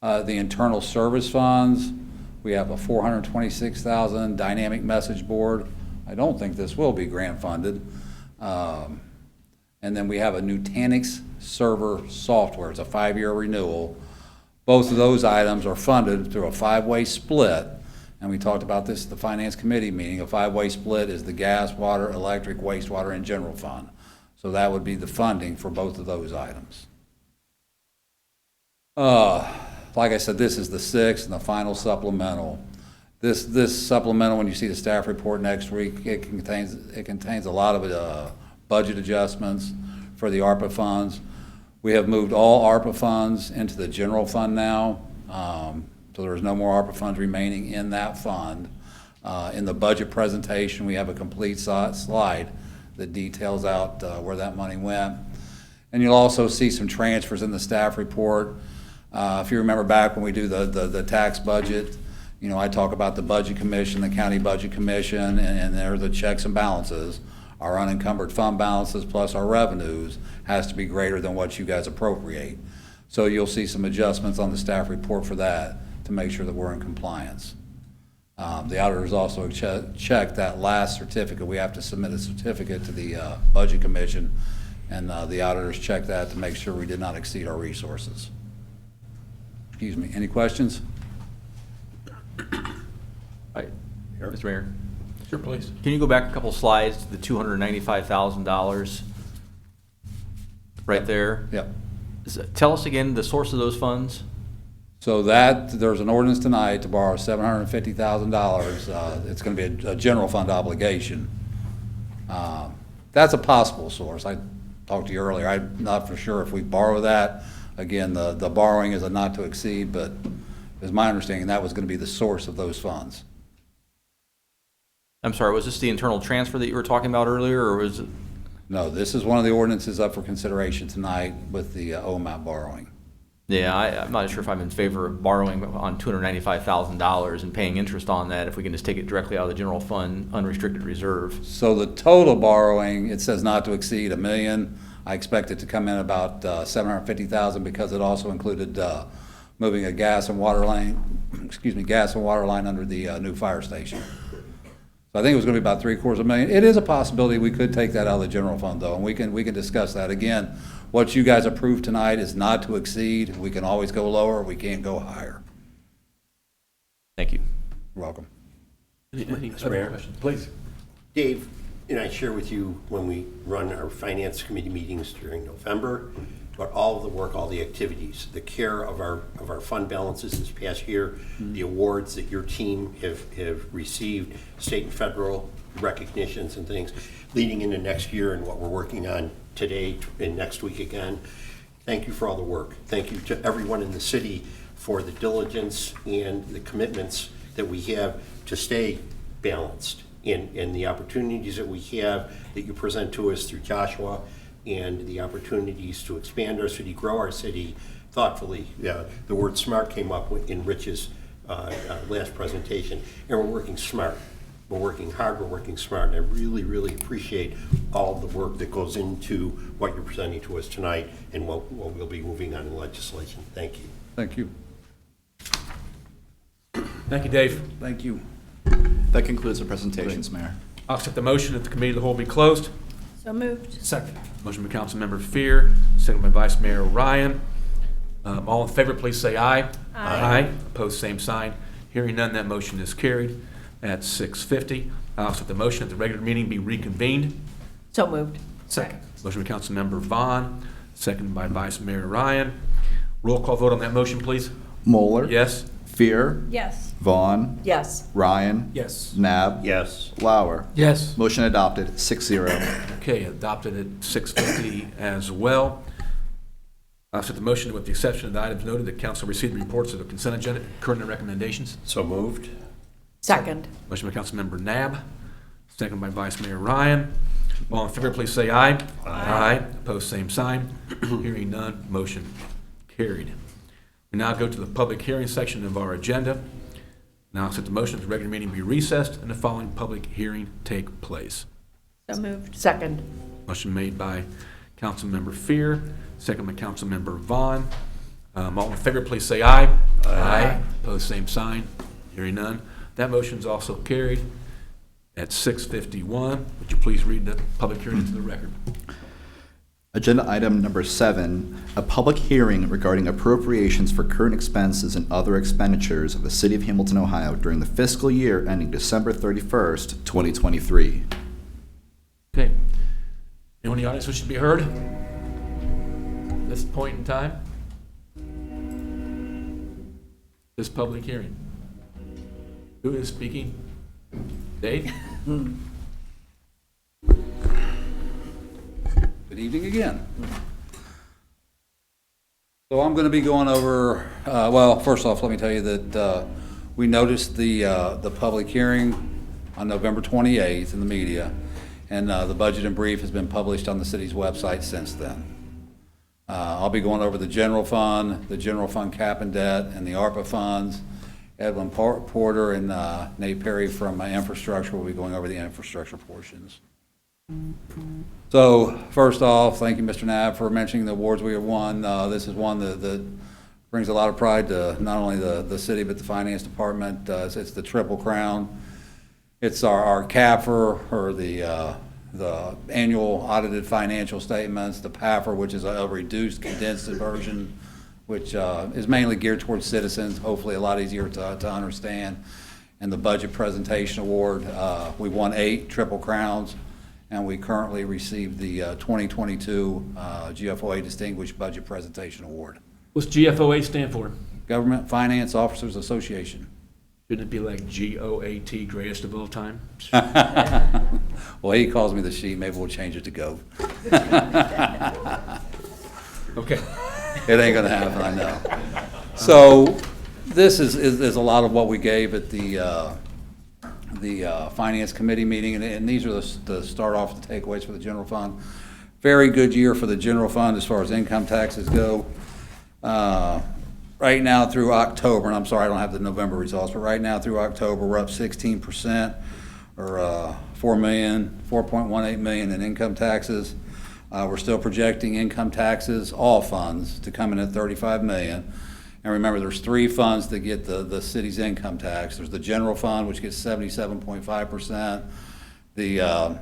The internal service funds, we have a $426,000 dynamic message board. I don't think this will be grant funded. And then we have a Nutanix server software. It's a 5-year renewal. Both of those items are funded through a 5-way split. And we talked about this at the Finance Committee meeting. A 5-way split is the gas, water, electric, wastewater, and general fund. So that would be the funding for both of those items. Like I said, this is the 6th and the final supplemental. This supplemental, when you see the staff report next week, it contains a lot of budget adjustments for the ARPA funds. We have moved all ARPA funds into the general fund now, so there's no more ARPA funds remaining in that fund. In the budget presentation, we have a complete slide that details out where that money went. And you'll also see some transfers in the staff report. If you remember back when we do the tax budget, I talk about the Budget Commission, the County Budget Commission, and there are the checks and balances. our unencumbered fund balances plus our revenues has to be greater than what you guys appropriate. So you'll see some adjustments on the staff report for that to make sure that we're in compliance. The auditors also checked that last certificate. We have to submit a certificate to the Budget Commission, and the auditors checked that to make sure we did not exceed our resources. Excuse me, any questions? Hi, Mr. Mayor. Sure, please. Can you go back a couple slides to the $295,000 right there? Yep. Tell us again the source of those funds. So there's an ordinance tonight to borrow $750,000. It's going to be a general fund obligation. That's a possible source. I talked to you earlier. I'm not for sure if we borrow that. Again, the borrowing is a not to exceed, but it's my understanding that was going to be the source of those funds. I'm sorry, was this the internal transfer that you were talking about earlier, or was it? No, this is one of the ordinances up for consideration tonight with the OMAP borrowing. Yeah, I'm not sure if I'm in favor of borrowing on $295,000 and paying interest on that if we can just take it directly out of the general fund unrestricted reserve. So the total borrowing, it says not to exceed $1 million. I expect it to come in about $750,000 because it also included moving a gas and water line under the new fire station. So I think it was going to be about $750,000. It is a possibility we could take that out of the general fund though, and we can discuss that. Again, what you guys approved tonight is not to exceed. We can always go lower, we can't go higher. Thank you. You're welcome. Any other questions? Please. Dave, and I share with you when we run our finance committee meetings during November, about all of the work, all the activities, the care of our fund balances this past year, the awards that your team have received, state and federal recognitions and things, leading into next year and what we're working on today and next week again. Thank you for all the work. Thank you to everyone in the city for the diligence and the commitments that we have to stay balanced in the opportunities that we have that you present to us through Joshua and the opportunities to expand our city, grow our city thoughtfully. The word smart came up in Rich's last presentation, and we're working smart. We're working hard, we're working smart, and I really, really appreciate all the work that goes into what you're presenting to us tonight and what we'll be moving on in legislation. Thank you. Thank you. Thank you, Dave. Thank you. That concludes the presentations, Mayor. I'll accept the motion that the committee of the whole be closed. So moved. Second. Motion by Councilmember Fear, second by Vice Mayor Ryan. All in favor, please say aye. Aye. Opposed, same sign. Hearing none, that motion is carried at 6:50. I'll accept the motion that the regular meeting be reconvened. So moved. Second. Motion by Councilmember Vaughn, second by Vice Mayor Ryan. Roll call vote on that motion, please. Moeller. Yes? Fear. Yes. Vaughn. Yes. Ryan. Yes. Nab. Yes. Lauer. Yes. Motion adopted, 6-0. Okay, adopted at 6:50 as well. I'll accept the motion with the exception of the items noted that council received reports of the consent agenda, current recommendations. So moved. Second. Motion by Councilmember Nab, second by Vice Mayor Ryan. All in favor, please say aye. Aye. Opposed, same sign. Hearing none, motion carried. We now go to the public hearing section of our agenda. Now accept the motion that the regular meeting be recessed and the following public hearing take place. So moved. Second. Motion made by Councilmember Fear, second by Councilmember Vaughn. All in favor, please say aye. Aye. Opposed, same sign. Hearing none. That motion is also carried at 6:51. Would you please read the public hearing into the record? Agenda item number 7, a public hearing regarding appropriations for current expenses and other expenditures of the City of Hamilton, Ohio during the fiscal year ending December 31st, 2023. Okay. Anyone in the audience wishing to be heard? At this point in time? This public hearing. Who is speaking? Dave? Good evening again. So I'm going to be going over, well, first off, let me tell you that we noticed the public hearing on November 28th in the media, and the budget and brief has been published on the city's website since then. I'll be going over the general fund cap and debt, and the ARPA funds. Edwin Porter and Nate Perry from infrastructure will be going over the infrastructure portions. So first off, thank you, Mr. Knapp, for mentioning the awards we have won. This is one that brings a lot of pride to not only the city, but the finance department. It's the Triple Crown. It's our CAFR, or the annual audited financial statements, the PAFR, which is a reduced, condensed version, which is mainly geared towards citizens, hopefully a lot easier to understand. And the Budget Presentation Award, we won 8 Triple Crowns, and we currently received the 2022 GFOA Distinguished Budget Presentation Award. What's GFOA stand for? Government Finance Officers Association. Shouldn't it be like GOAT, greatest of all time? Well, he calls me the sheep, maybe we'll change it to GOAT. Okay. It ain't gonna happen, I know. So, this is a lot of what we gave at the Finance Committee meeting, and these are the start off the takeaways for the general fund. Very good year for the general fund as far as income taxes go. Right now through October, and I'm sorry I don't have the November results, but right now through October, we're up 16%, or $4.18 million in income taxes. We're still projecting income taxes, all funds, to come in at $35 million. And remember, there's 3 funds that get the city's income tax. There's the general fund, which gets 77.5%.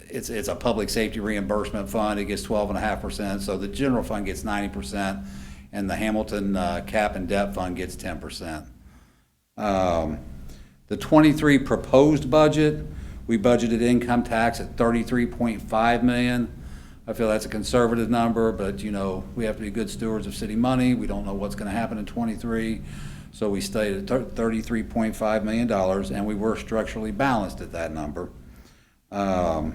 It's a public safety reimbursement fund. It gets 12.5%. So the general fund gets 90%, and the Hamilton Cap and Debt Fund gets 10%. The 23 proposed budget, we budgeted income tax at $33.5 million. I feel that's a conservative number, but you know, we have to be good stewards of city money. We don't know what's going to happen in 23, so we stayed at $33.5 million, and we were structurally balanced at that number. The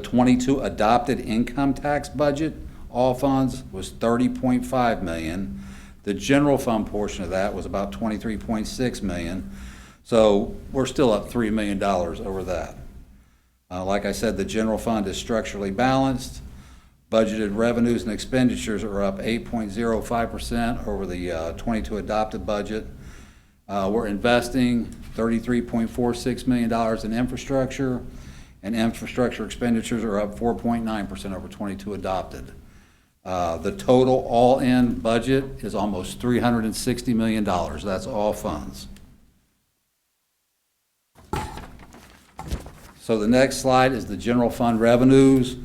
22 adopted income tax budget, all funds, was $30.5 million. The general fund portion of that was about $23.6 million. So we're still up $3 million over that. Like I said, the general fund is structurally balanced. Budgeted revenues and expenditures are up 8.05% over the 22 adopted budget. We're investing $33.46 million in infrastructure, and infrastructure expenditures are up 4.9% over 22 adopted. The total all-in budget is almost $360 million. That's all funds. So the next slide is the general fund revenues.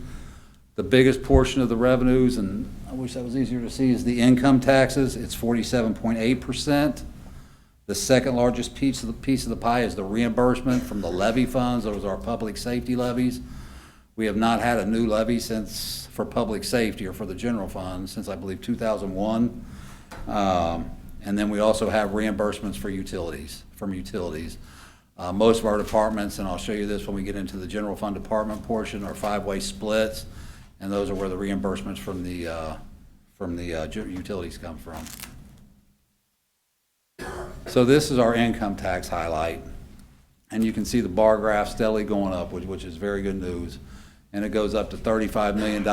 The biggest portion of the revenues, and I wish that was easier to see, is the income taxes. It's 47.8%. The second largest piece of the pie is the reimbursement from the levy funds. Those are our public safety levies. We have not had a new levy for public safety or for the general fund since, I believe, 2001. And then we also have reimbursements for utilities, most of our departments, and I'll show you this when we get into the general fund department portion, are 5-way splits, and those are where the reimbursements from the utilities come from. So this is our income tax highlight, and you can see the bar graph steadily going up, which is very good news, and it goes up to $35 million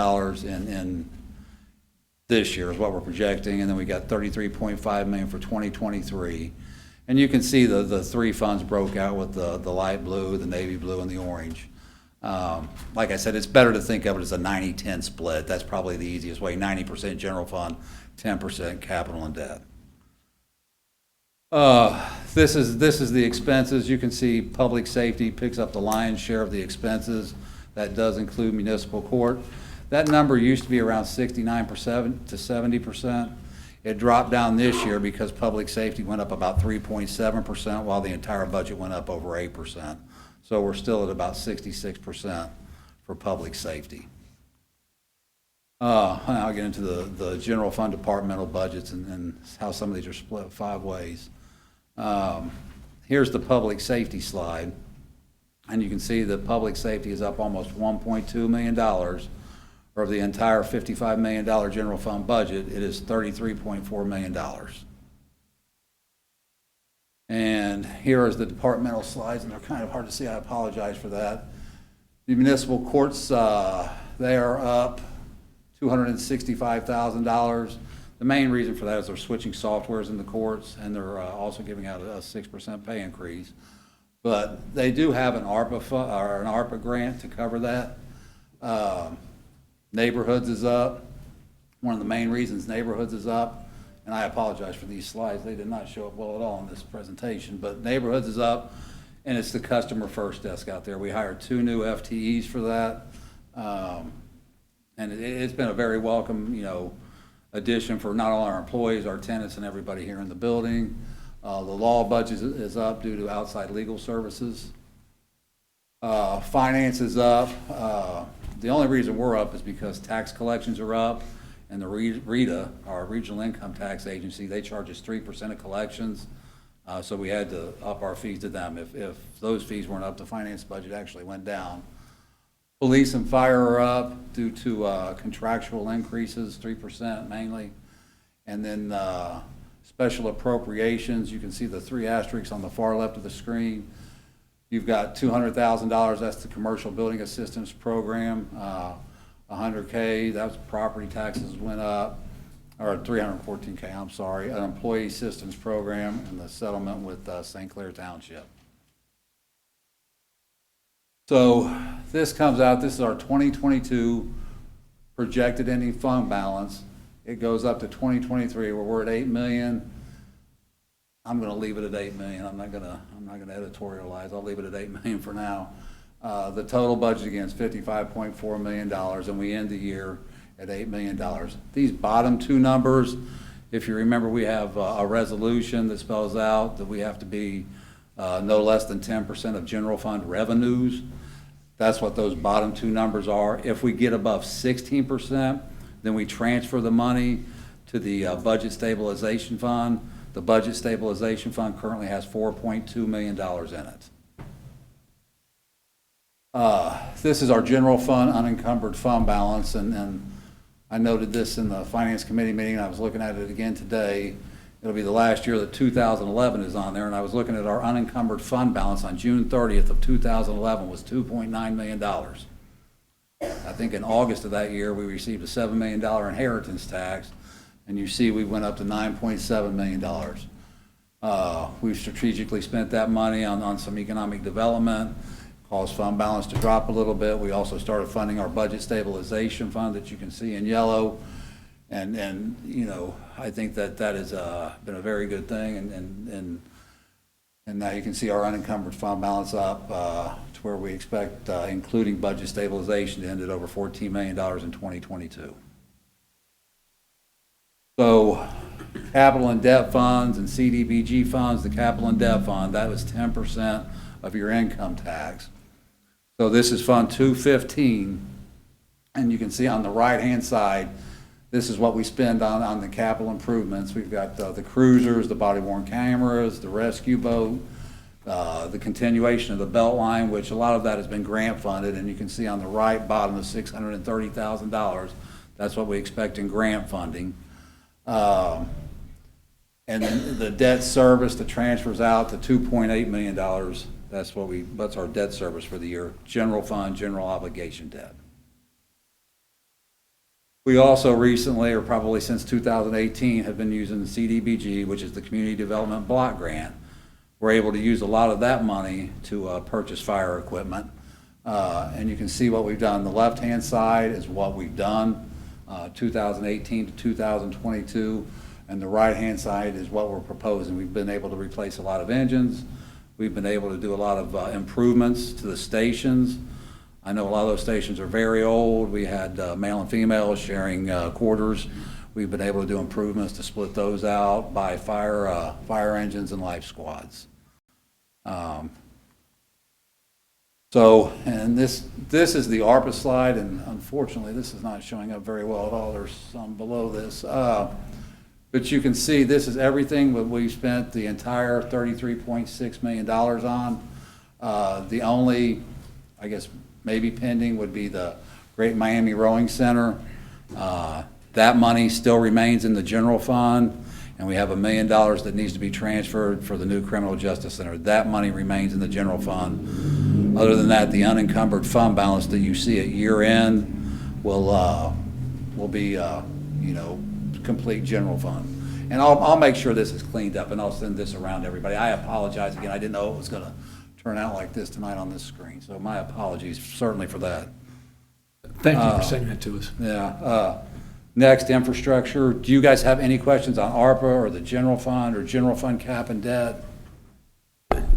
in this year is what we're projecting, and then we got $33.5 million for 2023. And you can see the 3 funds broke out with the light blue, the navy blue, and the orange. Like I said, it's better to think of it as a 90-10 split. That's probably the easiest way, 90% general fund, 10% capital and debt. This is the expenses. You can see public safety picks up the lion's share of the expenses. That does include municipal court. That number used to be around 69% to 70%. It dropped down this year because public safety went up about 3.7%, while the entire budget went up over 8%. So we're still at about 66% for public safety. I'll get into the general fund departmental budgets and how some of these are split 5 ways. Here's the public safety slide, and you can see that public safety is up almost $1.2 million. Of the entire $55 million general fund budget, it is $33.4 million. And here is the departmental slides, and they're kind of hard to see. I apologize for that. The municipal courts, they are up $265,000. The main reason for that is they're switching softwares in the courts, and they're also giving out a 6% pay increase. But they do have an ARPA grant to cover that. Neighborhoods is up. One of the main reasons neighborhoods is up, and I apologize for these slides, they did not show up well at all in this presentation, but neighborhoods is up, and it's the customer first desk out there. We hired 2 new FTEs for that. And it's been a very welcome, addition for not only our employees, our tenants, and everybody here in the building. The law budget is up due to outside legal services. Finance is up. The only reason we're up is because tax collections are up, and the RETA, our Regional Income Tax Agency, they charge us 3% of collections. So we had to up our fees to them. If those fees weren't up, the finance budget actually went down. Police and fire are up due to contractual increases, 3% mainly. And then special appropriations, you can see the 3 asterisks on the far left of the screen. You've got $200,000, that's the Commercial Building Assistance Program. $100K, that was property taxes went up, or $314K, I'm sorry, an Employee Assistance Program, and the settlement with St. Clair Township. So this comes out, this is our 2022 projected ending fund balance. It goes up to 2023 where we're at 8 million. I'm going to leave it at 8 million. I'm not going to editorialize. I'll leave it at 8 million for now. The total budget again is $55.4 million, and we end the year at $8 million. These bottom 2 numbers, if you remember, we have a resolution that spells out that we have to be no less than 10% of general fund revenues. That's what those bottom 2 numbers are. If we get above 16%, then we transfer the money to the Budget Stabilization Fund. The Budget Stabilization Fund currently has $4.2 million in it. This is our general fund unencumbered fund balance, and I noted this in the Finance Committee meeting, and I was looking at it again today. It'll be the last year that 2011 is on there, and I was looking at our unencumbered fund balance on June 30th of 2011 was $2.9 million. I think in August of that year, we received a $7 million inheritance tax, and you see we went up to $9.7 million. We've strategically spent that money on some economic development, caused fund balance to drop a little bit. We also started funding our Budget Stabilization Fund that you can see in yellow. And I think that has been a very good thing, and now you can see our unencumbered fund balance up to where we expect, including budget stabilization, to end at over $14 million in 2022. So capital and debt funds and CDBG funds, the capital and debt fund, that was 10% of your income tax. So this is Fund 215, and you can see on the right-hand side, this is what we spend on the capital improvements. We've got the cruisers, the body-worn cameras, the rescue boat, the continuation of the belt line, which a lot of that has been grant funded, and you can see on the right bottom the $630,000. That's what we expect in grant funding. And then the debt service, the transfers out to $2.8 million. That's our debt service for the year. General fund, general obligation debt. We also recently, or probably since 2018, have been using the CDBG, which is the Community Development Block Grant. We're able to use a lot of that money to purchase fire equipment. And you can see what we've done. The left-hand side is what we've done, 2018 to 2022. And the right-hand side is what we're proposing. We've been able to replace a lot of engines. We've been able to do a lot of improvements to the stations. I know a lot of those stations are very old. We had male and female sharing quarters. We've been able to do improvements to split those out by fire engines and life squads. And this is the ARPA slide, and unfortunately this is not showing up very well at all. There's some below this. But you can see this is everything that we've spent the entire $33.6 million on. The only, I guess, maybe pending would be the Great Miami Rowing Center. That money still remains in the general fund, and we have $1 million that needs to be transferred for the new Criminal Justice Center. That money remains in the general fund. Other than that, the unencumbered fund balance that you see at year end will be, complete general fund. And I'll make sure this is cleaned up, and I'll send this around to everybody. I apologize again. I didn't know it was going to turn out like this tonight on this screen, so my apologies certainly for that. Thank you for sending that to us. Yeah. Next, infrastructure. Do you guys have any questions on ARPA or the general fund or general fund cap and debt?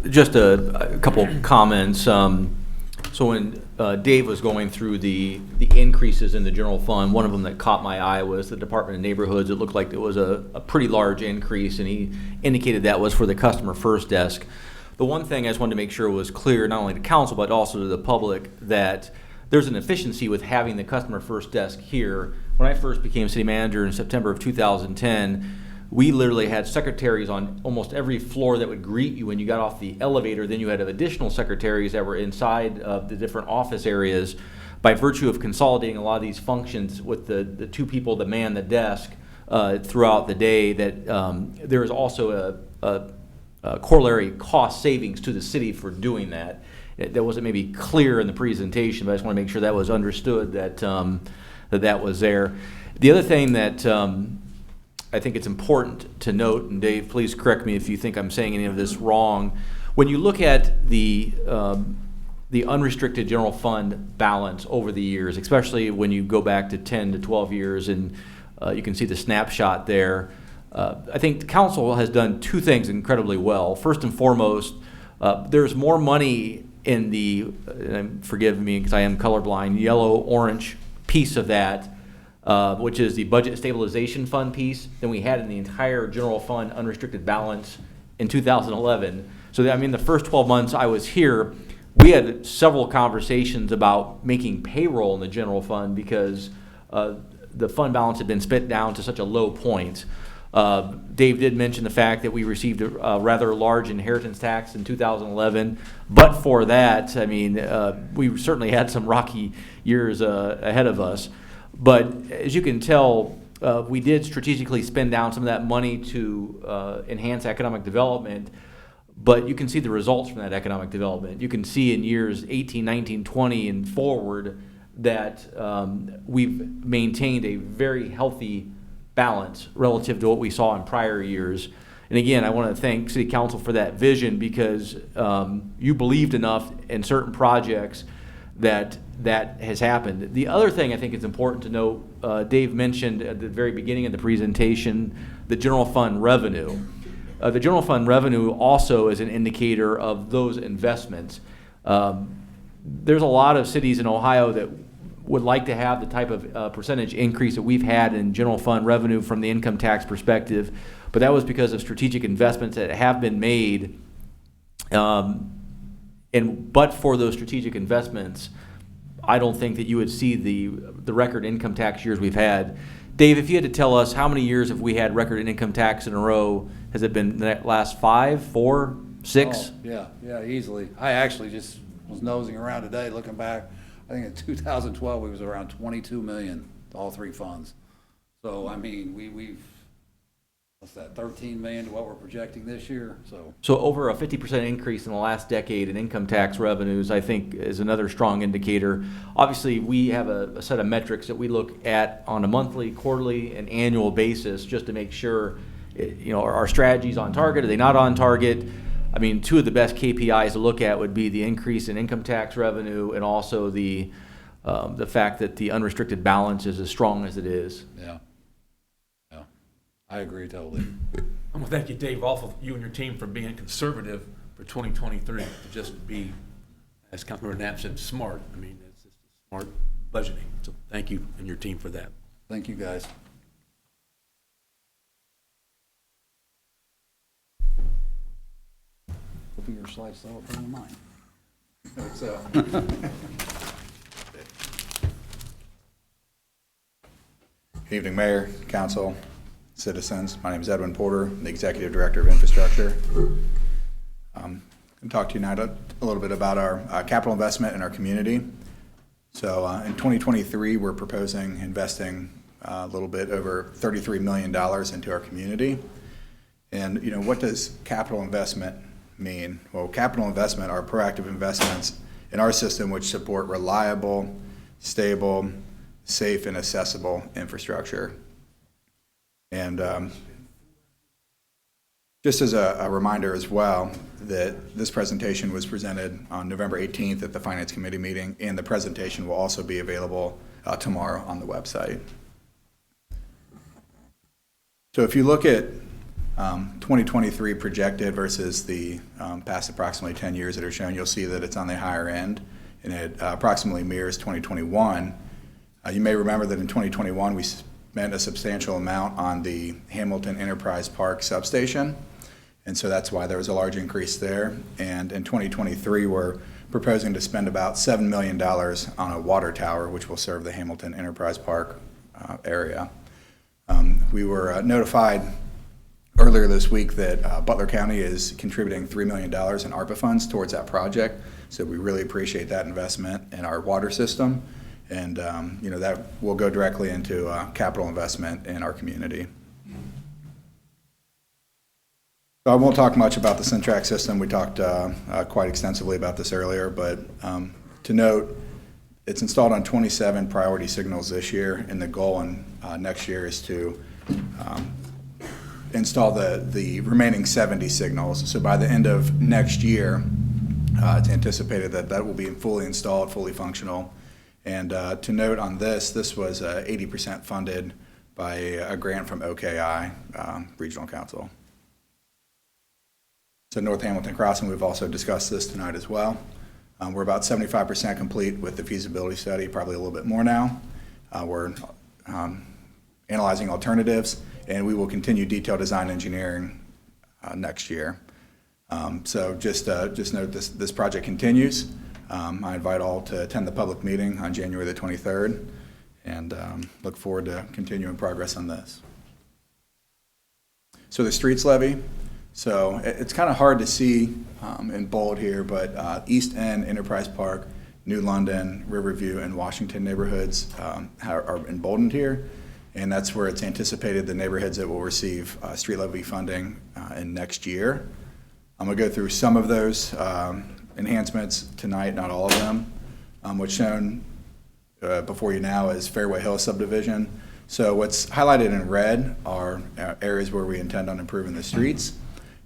Just a couple comments. So when Dave was going through the increases in the general fund, one of them that caught my eye was the Department of Neighborhoods. It looked like it was a pretty large increase, and he indicated that was for the customer first desk. The one thing I just wanted to make sure was clear, not only to council, but also to the public, that there's an efficiency with having the customer first desk here. When I first became city manager in September of 2010, we literally had secretaries on almost every floor that would greet you when you got off the elevator. Then you had additional secretaries that were inside of the different office areas. By virtue of consolidating a lot of these functions with the two people that man the desk throughout the day, that there is also a corollary cost savings to the city for doing that. That wasn't maybe clear in the presentation, but I just want to make sure that was understood, that that was there. The other thing that I think it's important to note, and Dave, please correct me if you think I'm saying any of this wrong, when you look at the unrestricted general fund balance over the years, especially when you go back to 10 to 12 years, and you can see the snapshot there, I think the council has done two things incredibly well. First and foremost, there's more money in the, forgive me because I am colorblind, yellow-orange piece of that, which is the budget stabilization fund piece, than we had in the entire general fund unrestricted balance in 2011. So I mean, the first 12 months I was here, we had several conversations about making payroll in the general fund because the fund balance had been spit down to such a low point. Dave did mention the fact that we received a rather large inheritance tax in 2011, but for that, I mean, we certainly had some rocky years ahead of us. But as you can tell, we did strategically spend down some of that money to enhance economic development, but you can see the results from that economic development. You can see in years 18, 19, 20 and forward that we've maintained a very healthy balance relative to what we saw in prior years. And again, I want to thank City Council for that vision, because you believed enough in certain projects that has happened. The other thing I think is important to note, Dave mentioned at the very beginning of the presentation, the general fund revenue. The general fund revenue also is an indicator of those investments. There's a lot of cities in Ohio that would like to have the type of percentage increase that we've had in general fund revenue from the income tax perspective, but that was because of strategic investments that have been made. But for those strategic investments, I don't think that you would see the record income tax years we've had. Dave, if you had to tell us how many years have we had record income tax in a row, has it been the last 5, 4, 6? Oh, yeah, easily. I actually just was nosing around today, looking back. I think in 2012 we was around 22 million, all three funds. So I mean, we've what's that, 13 million to what we're projecting this year. So over a 50% increase in the last decade in income tax revenues, I think, is another strong indicator. Obviously, we have a set of metrics that we look at on a monthly, quarterly, and annual basis just to make sure, are our strategies on target? Are they not on target? I mean, two of the best KPIs to look at would be the increase in income tax revenue and also the fact that the unrestricted balance is as strong as it is. Yeah, I agree totally. I want to thank you, Dave, all of you and your team for being conservative for 2023, to just be, as Councilmember Knapp said, smart. I mean, it's just smart budgeting. So thank you and your team for that. Thank you, guys. Hoping your slides slower than mine. Hope so. Good evening, Mayor, Council, citizens. My name is Edwin Porter, the Executive Director of Infrastructure. I'm going to talk to you now a little bit about our capital investment in our community. So in 2023, we're proposing investing a little bit over $33 million into our community. And, what does capital investment mean? Well, capital investment are proactive investments in our system which support reliable, stable, safe, and accessible infrastructure. And Just as a reminder as well, that this presentation was presented on November 18th at the Finance Committee meeting, and the presentation will also be available tomorrow on the website. So if you look at 2023 projected versus the past approximately 10 years that are shown, you'll see that it's on the higher end, and it approximately mirrors 2021. You may remember that in 2021 we spent a substantial amount on the Hamilton Enterprise Park substation, and so that's why there was a large increase there. And in 2023 we're proposing to spend about $7 million on a water tower which will serve the Hamilton Enterprise Park area. We were notified earlier this week that Butler County is contributing $3 million in ARPA funds towards that project, so we really appreciate that investment in our water system, and that will go directly into capital investment in our community. So I won't talk much about the Centrac system. We talked quite extensively about this earlier, but to note, it's installed on 27 priority signals this year, and the goal in next year is to install the remaining 70 signals. So by the end of next year, it's anticipated that will be fully installed, fully functional. And to note on this was 80% funded by a grant from OKI Regional Council. So North Hamilton Crossing, we've also discussed this tonight as well. We're about 75% complete with the feasibility study, probably a little bit more now. We're analyzing alternatives, and we will continue detailed design engineering next year. So just note this project continues. I invite all to attend the public meeting on January the 23rd, and look forward to continuing progress on this. So the streets levy. So it's kind of hard to see in bold here, but East End, Enterprise Park, New London, Riverview, and Washington neighborhoods are emboldened here, and that's where it's anticipated the neighborhoods that will receive street levy funding in next year. I'm going to go through some of those enhancements tonight, not all of them. What's shown before you now is Fairway Hill subdivision. So what's highlighted in red are areas where we intend on improving the streets.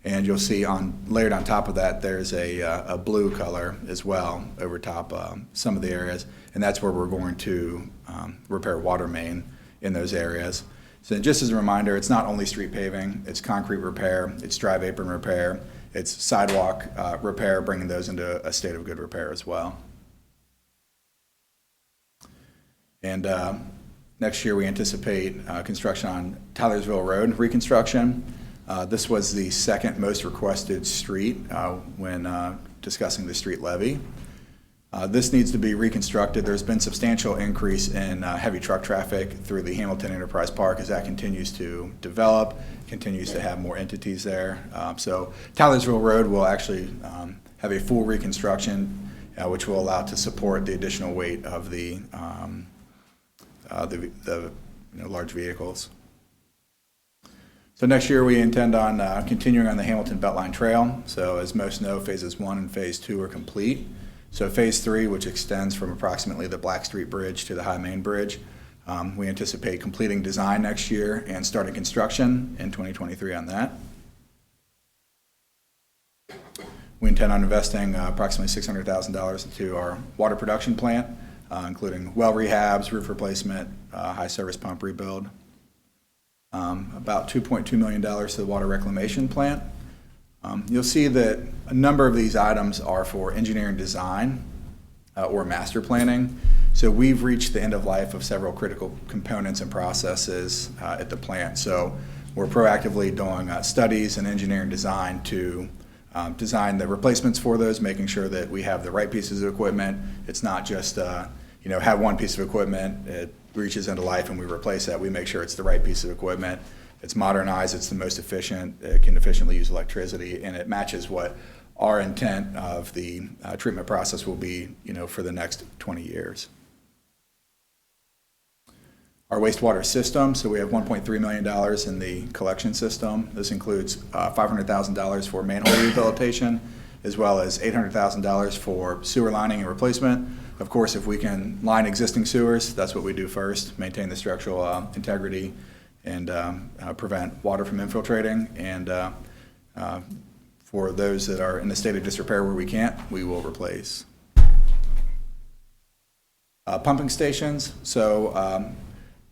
And you'll see layered on top of that, there's a blue color as well over top some of the areas, and that's where we're going to repair water main in those areas. So just as a reminder, it's not only street paving, it's concrete repair, it's drive apron repair, it's sidewalk repair, bringing those into a state of good repair as well. And next year we anticipate construction on Tylersville Road reconstruction. This was the second most requested street when discussing the street levy. This needs to be reconstructed. There's been substantial increase in heavy truck traffic through the Hamilton Enterprise Park as that continues to develop, continues to have more entities there. So Tylersville Road will actually have a full reconstruction, which will allow to support the additional weight of the large vehicles. So next year we intend on continuing on the Hamilton Beltline Trail. So as most know, phases 1 and phase 2 are complete. So phase 3, which extends from approximately the Black Street Bridge to the High Main Bridge, we anticipate completing design next year and starting construction in 2023 on that. We intend on investing approximately $600,000 into our water production plant, including well rehabs, roof replacement, high service pump rebuild. About $2.2 million to the water reclamation plant. You'll see that a number of these items are for engineering design or master planning. So we've reached the end of life of several critical components and processes at the plant. So we're proactively doing studies and engineering design to design the replacements for those, making sure that we have the right pieces of equipment. It's not just have one piece of equipment, it reaches into life and we replace that. We make sure it's the right piece of equipment. It's modernized, it's the most efficient, it can efficiently use electricity, and it matches what our intent of the treatment process will be, for the next 20 years. Our wastewater system, so we have $1.3 million in the collection system. This includes $500,000 for manhole rehabilitation, as well as $800,000 for sewer lining and replacement. Of course, if we can line existing sewers, that's what we do first, maintain the structural integrity and prevent water from infiltrating. And For those that are in a state of disrepair where we can't, we will replace. Pumping stations. So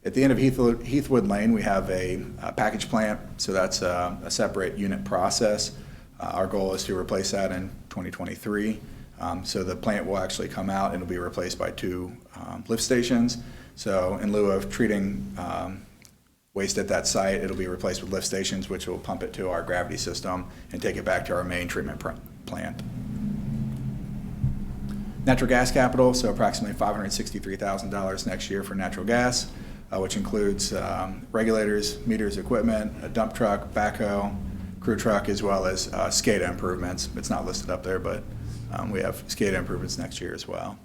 at the end of Heathwood Lane, we have a package plant. So that's a separate unit process. Our goal is to replace that in 2023. So the plant will actually come out and it'll be replaced by 2 lift stations. So in lieu of treating waste at that site, it'll be replaced with lift stations, which will pump it to our gravity system and take it back to our main treatment plant. Natural gas capital, so approximately $563,000 next year for natural gas, which includes regulators, meters, equipment, a dump truck, backhoe, crew truck, as well as SCADA improvements. It's not listed up there, but we have SCADA improvements next year as well.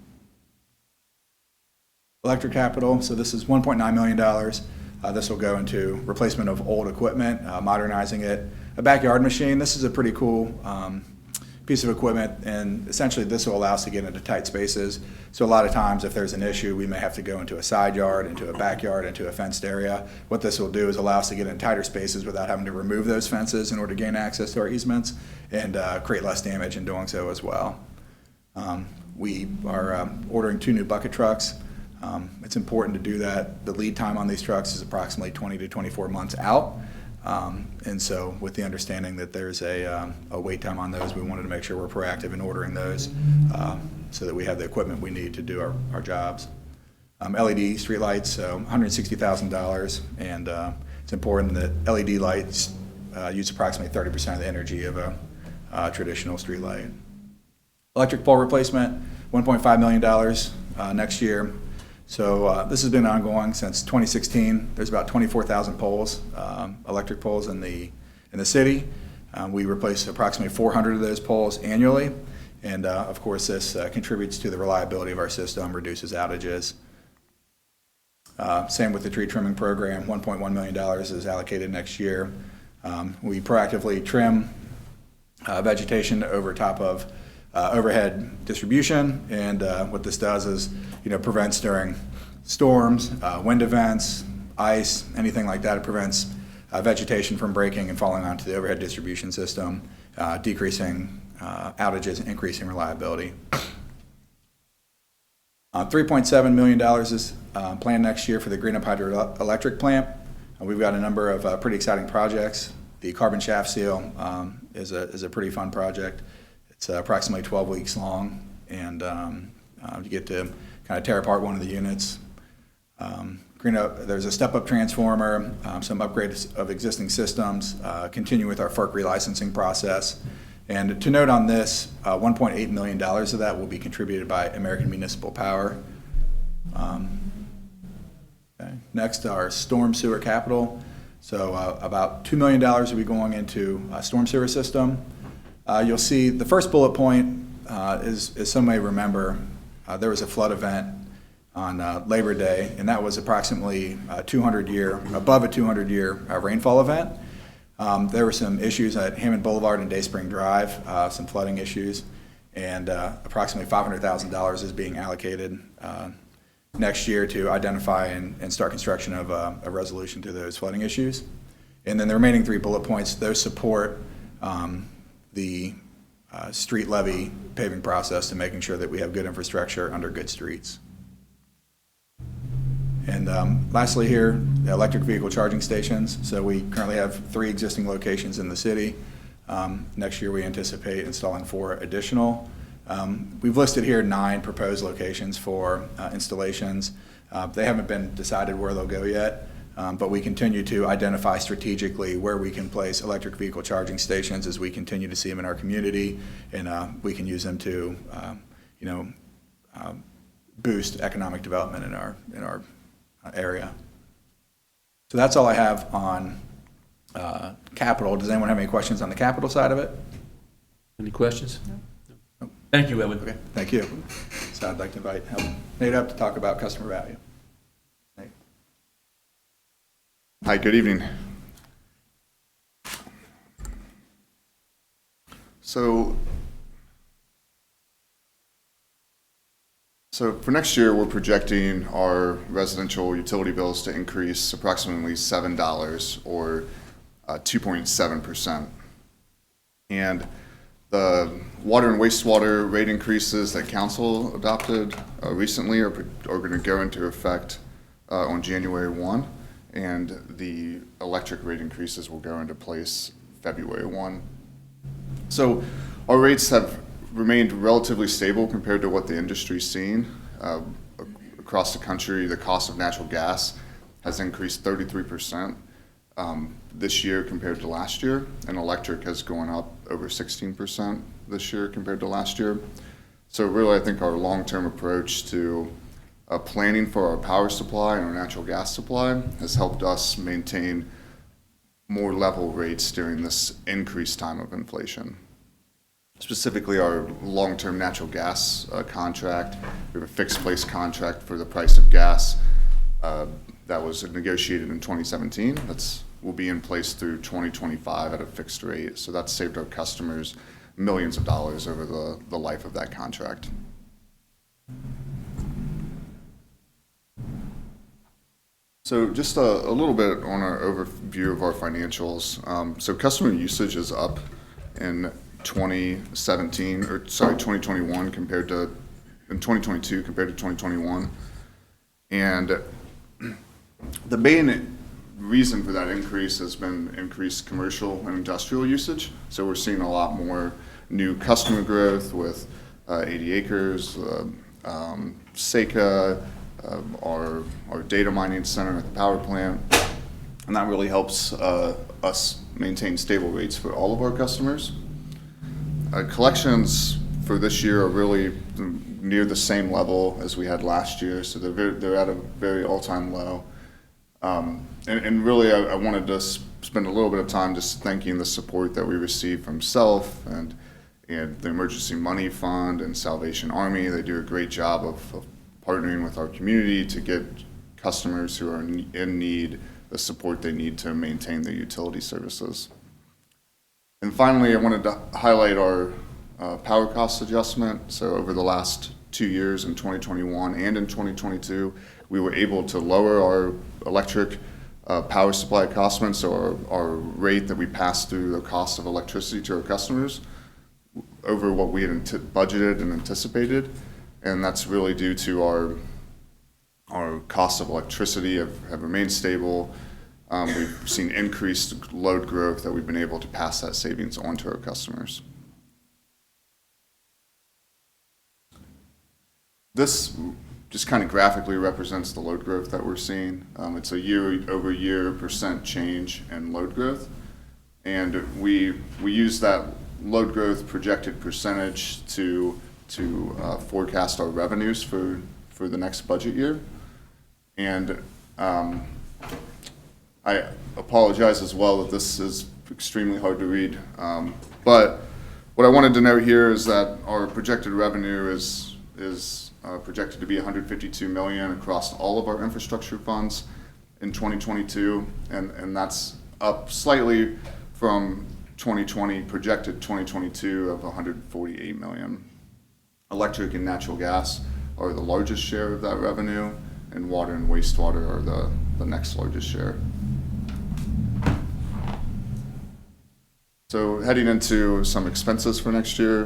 Electric capital, so this is $1.9 million. This will go into replacement of old equipment, modernizing it. A backyard machine, this is a pretty cool piece of equipment, and essentially this will allow us to get into tight spaces. So a lot of times if there's an issue, we may have to go into a side yard, into a backyard, into a fenced area. What this will do is allow us to get in tighter spaces without having to remove those fences in order to gain access to our easements and create less damage in doing so as well. We are ordering 2 new bucket trucks. It's important to do that. The lead time on these trucks is approximately 20 to 24 months out. And so with the understanding that there's a wait time on those, we wanted to make sure we're proactive in ordering those so that we have the equipment we need to do our jobs. LED streetlights, so $160,000, and it's important that LED lights use approximately 30% of the energy of a traditional street light. Electric pole replacement, $1.5 million next year. So this has been ongoing since 2016. There's about 24,000 poles, electric poles in the city. We replace approximately 400 of those poles annually, and of course this contributes to the reliability of our system, reduces outages. Same with the tree trimming program. $1.1 million is allocated next year. We proactively trim vegetation over top of overhead distribution, and what this does is, prevents during storms, wind events, ice, anything like that. It prevents vegetation from breaking and falling onto the overhead distribution system, decreasing outages and increasing reliability. $3.7 million is planned next year for the Greenup Hydroelectric Plant. We've got a number of pretty exciting projects. The carbon shaft seal is a pretty fun project. It's approximately 12 weeks long, and you get to kind of tear apart one of the units. There's a step-up transformer, some upgrades of existing systems, continue with our FERC relicensing process. And to note on this, $1.8 million of that will be contributed by American Municipal Power. Okay. Next, our storm sewer capital. So about $2 million will be going into a storm sewer system. You'll see the first bullet point is, as some may remember, there was a flood event on Labor Day, and that was approximately above a 200-year rainfall event. There were some issues at Hammond Boulevard and Dayspring Drive, some flooding issues, and approximately $500,000 is being allocated next year to identify and start construction of a resolution to those flooding issues. And then the remaining 3 bullet points, those support the street levy paving process to making sure that we have good infrastructure under good streets. And lastly here, the electric vehicle charging stations. So we currently have 3 existing locations in the city. Next year we anticipate installing 4 additional. We've listed here 9 proposed locations for installations. They haven't been decided where they'll go yet, but we continue to identify strategically where we can place electric vehicle charging stations as we continue to see them in our community, and we can use them to boost economic development in our area. So that's all I have on capital. Does anyone have any questions on the capital side of it? Any questions? No. Thank you, Edwin. Okay, thank you. So I'd like to invite Nate up to talk about customer value. Nate. Hi, good evening. So for next year, we're projecting our residential utility bills to increase approximately $7 or 2.7%. And the water and wastewater rate increases that council adopted recently are going to go into effect on January 1, and the electric rate increases will go into place February 1. So our rates have remained relatively stable compared to what the industry's seen. Across the country, the cost of natural gas has increased 33% this year compared to last year, and electric has gone up over 16% this year compared to last year. So really, I think our long-term approach to planning for our power supply and our natural gas supply has helped us maintain more level rates during this increased time of inflation. Specifically, our long-term natural gas contract, we have a fixed price contract for the price of gas that was negotiated in 2017. Will be in place through 2025 at a fixed rate. So that's saved our customers millions of dollars over the life of that contract. So just a little bit on our overview of our financials. So customer usage is up in 2021 compared to, in 2022 compared to 2021. And the main reason for that increase has been increased commercial and industrial usage. So we're seeing a lot more new customer growth with 80 acres, Seika, our data mining center at the power plant. And that really helps us maintain stable rates for all of our customers. Collections for this year are really near the same level as we had last year, so they're at a very all-time low. And really, I wanted to spend a little bit of time just thanking the support that we received from SELF and the Emergency Money Fund and Salvation Army. They do a great job of partnering with our community to get customers who are in need the support they need to maintain their utility services. And finally, I wanted to highlight our power cost adjustment. So over the last 2 years, in 2021 and in 2022, we were able to lower our electric power supply cost, so our rate that we pass through the cost of electricity to our customers over what we had budgeted and anticipated. And that's really due to our costs of electricity have remained stable. We've seen increased load growth that we've been able to pass that savings on to our customers. This just kind of graphically represents the load growth that we're seeing. It's a year-over-year % change in load growth. And we use that load growth projected percentage to forecast our revenues for the next budget year. And I apologize as well that this is extremely hard to read. But what I wanted to note here is that our projected revenue is projected to be $152 million across all of our infrastructure funds in 2022, and that's up slightly from 2020 projected 2022 of $148 million. Electric and natural gas are the largest share of that revenue, and water and wastewater are the next largest share. So heading into some expenses for next year,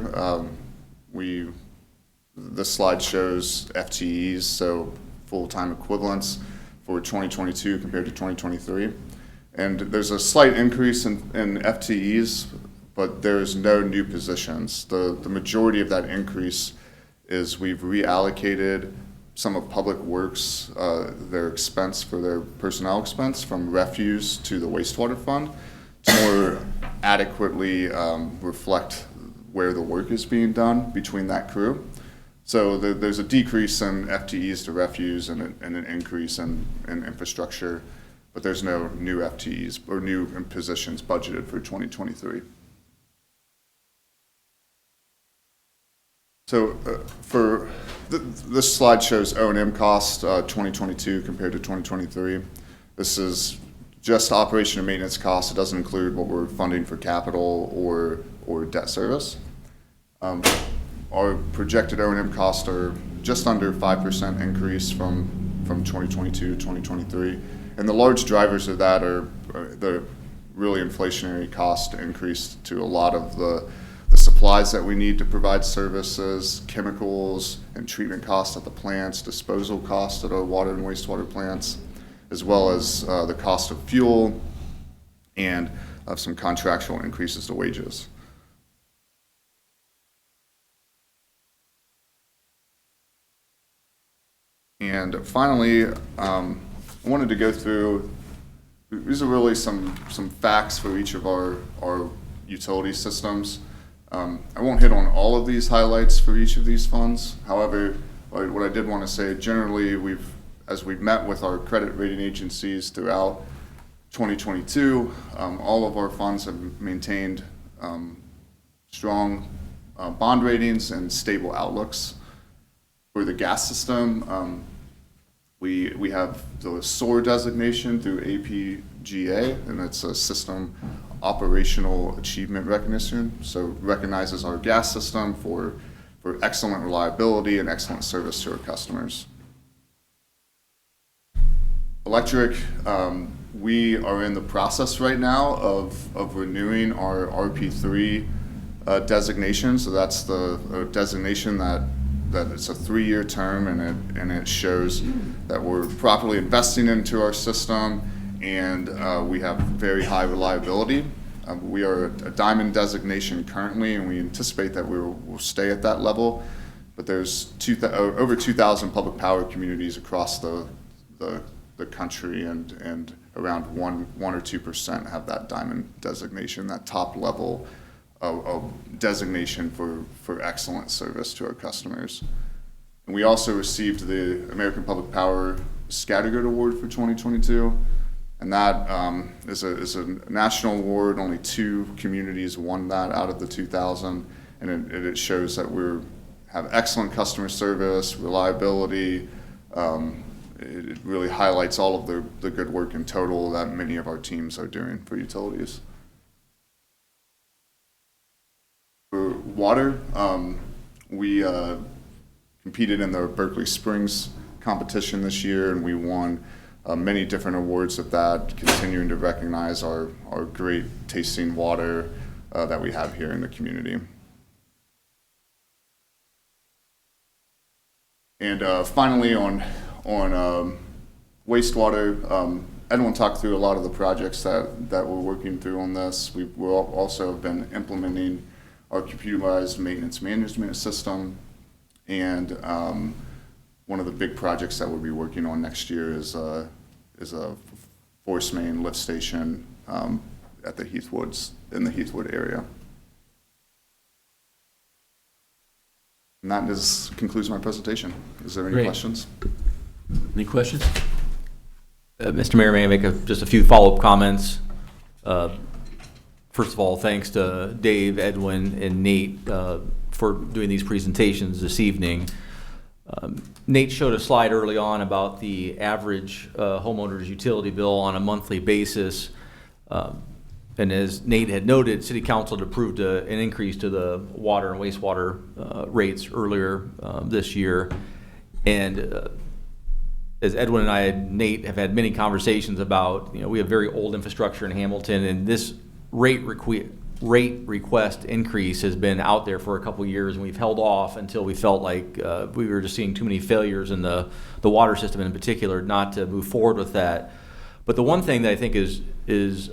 this slide shows FTEs, so full-time equivalents for 2022 compared to 2023. And there's a slight increase in FTEs, but there's no new positions. The majority of that increase is we've reallocated some of Public Works, their expense for their personnel expense from refuse to the wastewater fund to more adequately reflect where the work is being done between that crew. So there's a decrease in FTEs to refuse and an increase in infrastructure, but there's no new FTEs or new positions budgeted for 2023. So this slide shows O&M cost 2022 compared to 2023. This is just operation and maintenance costs. It doesn't include what we're funding for capital or debt service. Our projected O&M costs are just under 5% increase from 2022 to 2023. And the large drivers of that are really inflationary cost increase to a lot of the supplies that we need to provide services, chemicals and treatment costs at the plants, disposal costs at our water and wastewater plants, as well as the cost of fuel and some contractual increases to wages. And finally, I wanted to go through, these are really some facts for each of our utility systems. I won't hit on all of these highlights for each of these funds. However, what I did want to say, generally, as we've met with our credit rating agencies throughout 2022, all of our funds have maintained strong bond ratings and stable outlooks. For the gas system, we have the SOAR designation through APGA, and it's a system operational achievement recognition. So recognizes our gas system for excellent reliability and excellent service to our customers. Electric, we are in the process right now of renewing our RP3 designation. So that's the designation that it's a 3-year term, and it shows that we're properly investing into our system, and we have very high reliability. We are a diamond designation currently, and we anticipate that we'll stay at that level. But there's over 2,000 public power communities across the country, and around 1 or 2% have that diamond designation, that top level of designation for excellent service to our customers. And we also received the American Public Power Scattergood Award for 2022, and that is a national award. Only 2 communities won that out of the 2,000, and it shows that we have excellent customer service, reliability. It really highlights all of the good work in total that many of our teams are doing for utilities. For water, we competed in the Berkeley Springs competition this year, and we won many different awards at that, continuing to recognize our great tasting water that we have here in the community. And finally, on wastewater, Edwin talked through a lot of the projects that we're working through on this. We also have been implementing our computerized maintenance management system, and one of the big projects that we'll be working on next year is a force main lift station at the in the Heathwood area. And that concludes my presentation. Is there any questions? Any questions? Mr. Mayor, may I make just a few follow-up comments? First of all, thanks to Dave, Edwin, and Nate for doing these presentations this evening. Nate showed a slide early on about the average homeowner's utility bill on a monthly basis. And as Nate had noted, City Council had approved an increase to the water and wastewater rates earlier this year. And as Edwin and Nate have had many conversations about, we have very old infrastructure in Hamilton, and this rate request increase has been out there for a couple of years, and we've held off until we felt like we were just seeing too many failures in the water system in particular not to move forward with that. But the one thing that I think is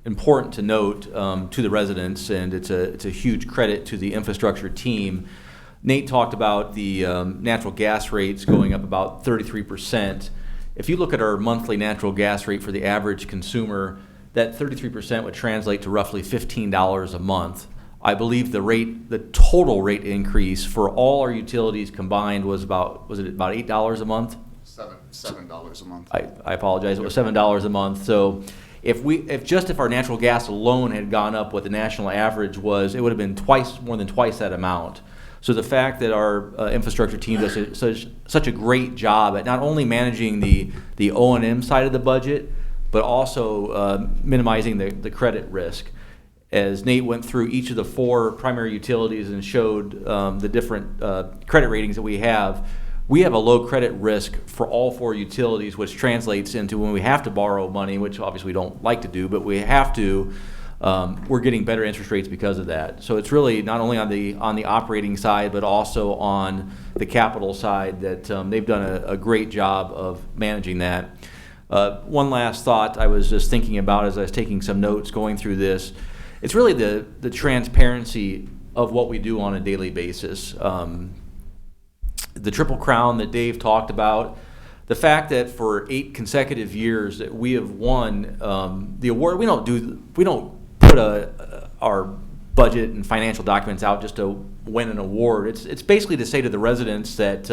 important to note to the residents, and it's a huge credit to the infrastructure team. Nate talked about the natural gas rates going up about 33%. If you look at our monthly natural gas rate for the average consumer, that 33% would translate to roughly $15 a month. I believe the total rate increase for all our utilities combined was about $8 a month? $7 a month. I apologize. It was $7 a month. So if our natural gas alone had gone up what the national average was, it would have been more than twice that amount. So the fact that our infrastructure team does such a great job at not only managing the O&M side of the budget, but also minimizing the credit risk. As Nate went through each of the 4 primary utilities and showed the different credit ratings that we have, we have a low credit risk for all 4 utilities, which translates into when we have to borrow money, which obviously we don't like to do, but we have to, we're getting better interest rates because of that. So it's really not only on the operating side, but also on the capital side that they've done a great job of managing that. One last thought I was just thinking about as I was taking some notes going through this. It's really the transparency of what we do on a daily basis. The Triple Crown that Dave talked about, the fact that for 8 consecutive years that we have won the award. We don't put our budget and financial documents out just to win an award. It's basically to say to the residents that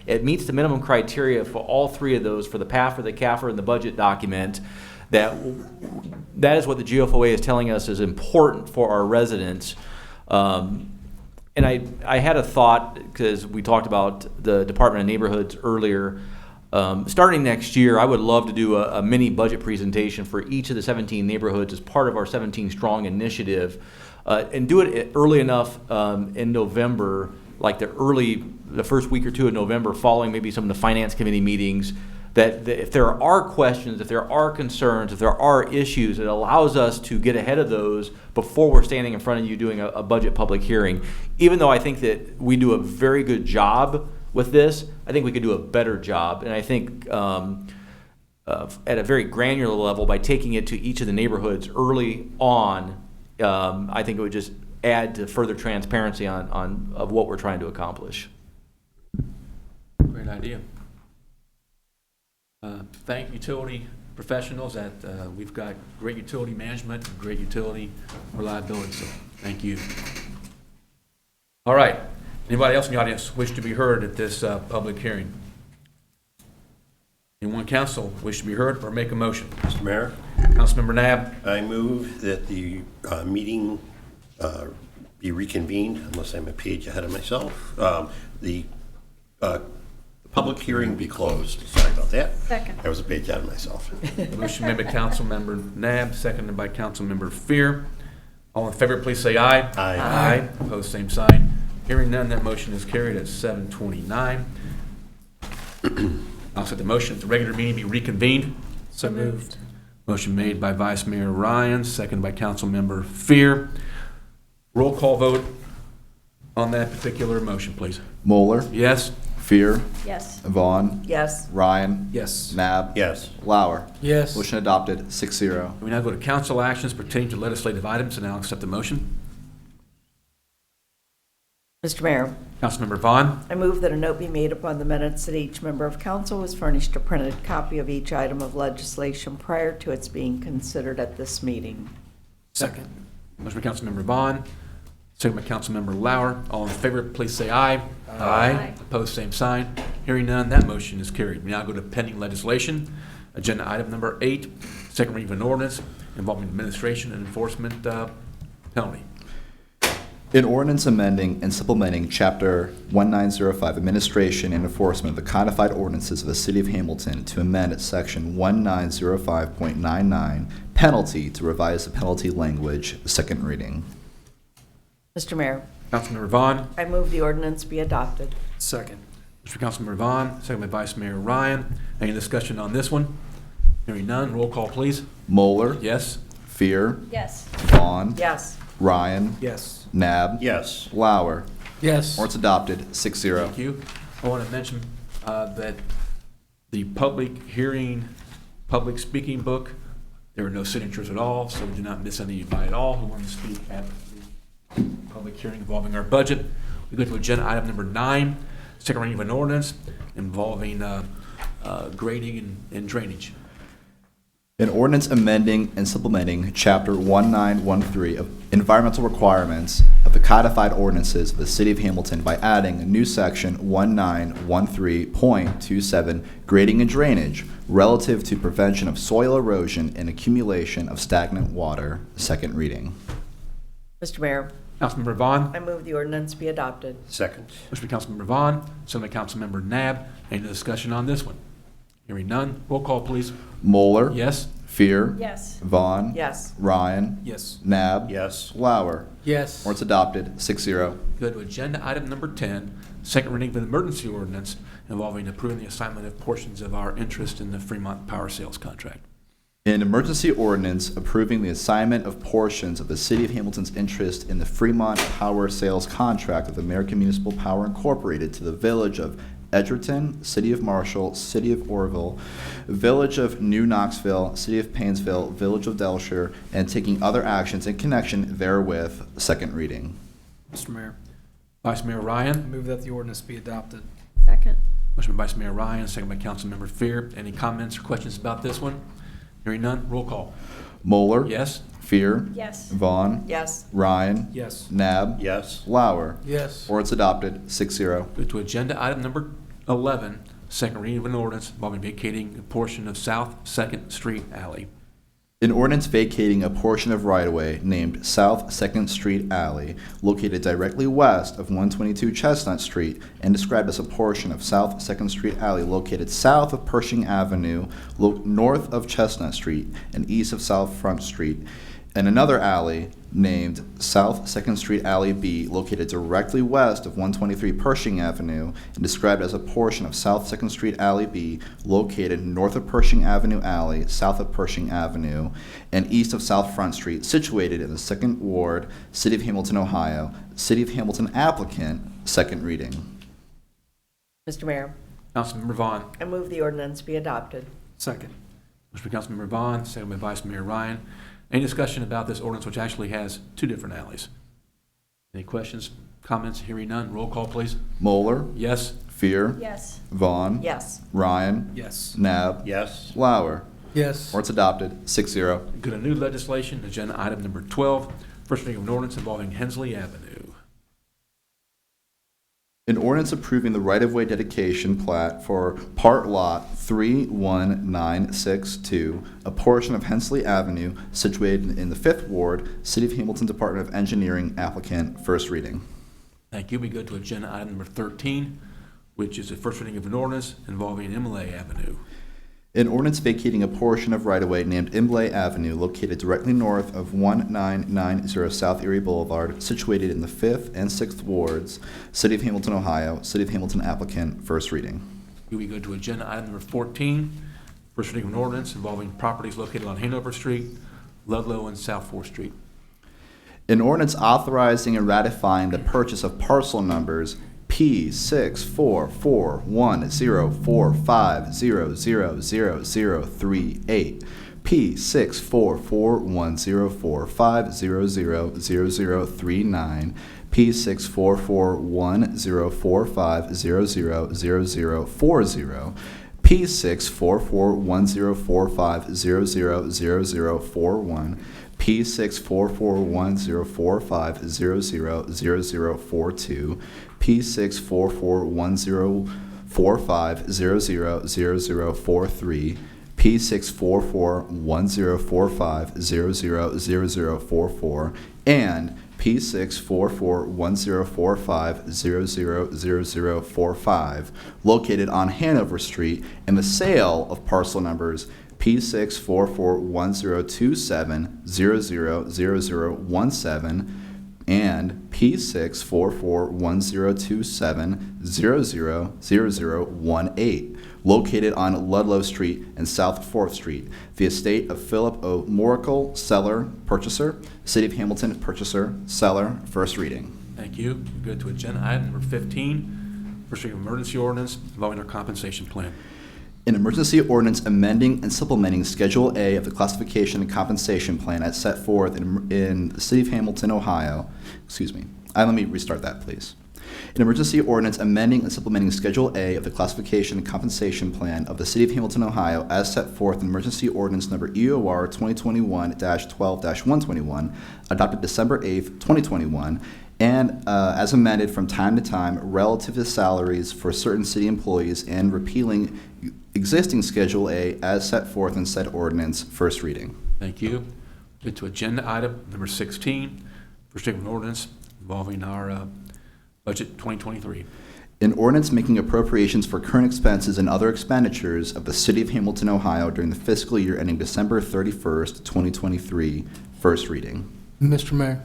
it meets the minimum criteria for all 3 of those, for the PAFR, the CAFR, and the budget document. That is what the GFOA is telling us is important for our residents. And I had a thought, because we talked about the Department of Neighborhoods earlier. Starting next year, I would love to do a mini budget presentation for each of the 17 neighborhoods as part of our 17 Strong initiative, and do it early enough in November, like the first week or 2 of November, following maybe some of the Finance Committee meetings, that if there are questions, if there are concerns, if there are issues, it allows us to get ahead of those before we're standing in front of you doing a budget public hearing. Even though I think that we do a very good job with this, I think we could do a better job. And I think at a very granular level, by taking it to each of the neighborhoods early on, I think it would just add to further transparency of what we're trying to accomplish. Great idea. Thank utility professionals that we've got great utility management and great utility reliability, so thank you. All right, anybody else in the audience wish to be heard at this public hearing? Anyone council wish to be heard or make a motion? Mr. Mayor? Councilmember Nab? I move that the meeting be reconvened, unless I'm a page ahead of myself. The public hearing be closed. Sorry about that. Second. I was a page ahead of myself. Motion made by Councilmember Nab, seconded by Councilmember Fear. All in favor, please say aye. Aye. Aye. Opposed, same sign. Hearing none, that motion is carried at 7:29. I'll set the motion that the regular meeting be reconvened. So moved. Motion made by Vice Mayor Ryan, seconded by Councilmember Fear. Roll call vote on that particular motion, please. Moeller, Yes? Fear, Yes. Vaughn, Yes. Ryan, Yes. Nab, Yes. Lauer. Yes. Motion adopted, 6-0. We now go to council actions pertaining to legislative items, and I'll accept the motion. Mr. Mayor, Councilmember Vaughn. I move that a note be made upon the minutes that each member of council was furnished a printed copy of each item of legislation prior to its being considered at this meeting. Second. Motion by Councilmember Vaughn, second by Councilmember Lauer. All in favor, please say aye. Aye. Opposed, same sign. Hearing none, that motion is carried. We now go to pending legislation. Agenda item number 8, second reading of an ordinance involving administration and enforcement penalty. An ordinance amending and supplementing Chapter 1905 Administration and Enforcement of the Codified Ordinances of the City of Hamilton to amend Section 1905.99 Penalty to revise the penalty language, second reading. Mr. Mayor, Councilmember Vaughn. I move the ordinance be adopted. Second. Mr. Councilmember Vaughn, second by Vice Mayor Ryan. Any discussion on this one? Hearing none, roll call, please. Moeller, Yes? Fear, Yes. Vaughn, Yes. Ryan, Yes. Nab, Yes. Lauer. Yes. Ordinance adopted, 6-0. Thank you. I want to mention that the public hearing, public speaking book, there are no signatures at all, so we do not miss anybody at all who want to speak at the public hearing involving our budget. We go to agenda item number 9, second reading of an ordinance involving grading and drainage. An ordinance amending and supplementing Chapter 1913 of Environmental Requirements of the Codified Ordinances of the City of Hamilton by adding a new section 1913.27 Grading and Drainage relative to prevention of soil erosion and accumulation of stagnant water, second reading. Mr. Mayor, Councilmember Vaughn. I move the ordinance be adopted. Second. Motion by Councilmember Vaughn, second by Councilmember Nab. Any discussion on this one? Hearing none, roll call, please. Moeller, Yes? Fear, Yes. Vaughn, Yes. Ryan, Yes. Nab, Yes. Lauer. Yes. Ordinance adopted, 6-0. Go to agenda item number 10, second reading of an emergency ordinance involving approving the assignment of portions of our interest in the Fremont Power Sales contract. An emergency ordinance approving the assignment of portions of the City of Hamilton's interest in the Fremont Power Sales contract with American Municipal Power Incorporated to the Village of Edgerton, City of Marshall, City of Orville, Village of New Knoxville, City of Painesville, Village of Delshire, and taking other actions in connection therewith. Second reading. Mr. Mayor, Vice Mayor I Ryan. move that the ordinance be adopted. Second. Motion by Vice Mayor Ryan, second by Councilmember Fear. Any comments or questions about this one? Hearing none, roll call. Moeller. Yes? Fear. Yes. Vaughn. Yes. Ryan. Yes. Nab. Yes. Lauer. Yes. Or it's adopted, 6-0. Go to agenda item number 11, second reading of an ordinance involving vacating a portion of South 2nd Street Alley. An ordinance vacating a portion of right-of-way named South 2nd Street Alley, located directly west of 122 Chestnut Street and described as a portion of South 2nd Street Alley located south of Pershing Avenue, north of Chestnut Street, and east of South Front Street, and another alley named South 2nd Street Alley B, located directly west of 123 Pershing Avenue and described as a portion of South 2nd Street Alley B, located north of Pershing Avenue Alley, south of Pershing Avenue, and east of South Front Street, situated in the 2nd Ward, City of Hamilton, Ohio. City of Hamilton applicant, second reading. Mr. Mayor, Councilmember Vaughn. I move the ordinance be adopted. Second. Motion by Councilmember Vaughn, second by Vice Mayor Ryan. Any discussion about this ordinance, which actually has two different alleys? Any questions, comments? Hearing none, roll call, please. Moeller. Yes? Fear. Yes. Vaughn. Yes. Ryan. Yes. Nab. Yes. Lauer. Yes. Or it's adopted, 6-0. Go to new legislation, agenda item number 12, first reading of an ordinance involving Hensley Avenue. An ordinance approving the right-of-way dedication plat for part lot 31962, a portion of Hensley Avenue situated in the 5th Ward, City of Hamilton Department of Engineering applicant, first reading. Thank you. We go to agenda item number 13, which is the first reading of an ordinance involving Imlay Avenue. An ordinance vacating a portion of right-of-way named Imlay Avenue located directly north of 1990 South Erie Boulevard, situated in the 5th and 6th Wards, City of Hamilton, Ohio. City of Hamilton applicant, first reading. Here we go to agenda item number 14, first reading of an ordinance involving properties located on Hanover Street, Ludlow, and South 4th Street. An ordinance authorizing and ratifying the purchase of parcel numbers P6441045000038, P6441045000039, P6441045000040, P6441045000041, P6441045000042, P6441045000043, P6441045000044, and P6441045000045, located on Hanover Street, and the sale of parcel numbers P6441027000017 and P6441027000018, located on Ludlow Street and South 4th Street, the estate of Philip O. Moracle, seller, purchaser, City of Hamilton, purchaser, seller, first reading. Thank you. We go to agenda item number 15, first reading of emergency ordinance involving our compensation plan. An emergency ordinance amending and supplementing Schedule A of the Classification and Compensation Plan as set forth in the City of Hamilton, Ohio. Excuse me. Let me restart that, please. An emergency ordinance amending and supplementing Schedule A of the Classification and Compensation Plan of the City of Hamilton, Ohio, as set forth in Emergency Ordinance Number EOR 2021-12-121, adopted December 8th, 2021, and as amended from time to time relative to salaries for certain city employees and repealing existing Schedule A as set forth in said ordinance, first reading. Thank you. Go to agenda item number 16, first reading of an ordinance involving our budget 2023. An ordinance making appropriations for current expenses and other expenditures of the City of Hamilton, Ohio during the fiscal year ending December 31st, 2023, first reading. Mr. Mayor,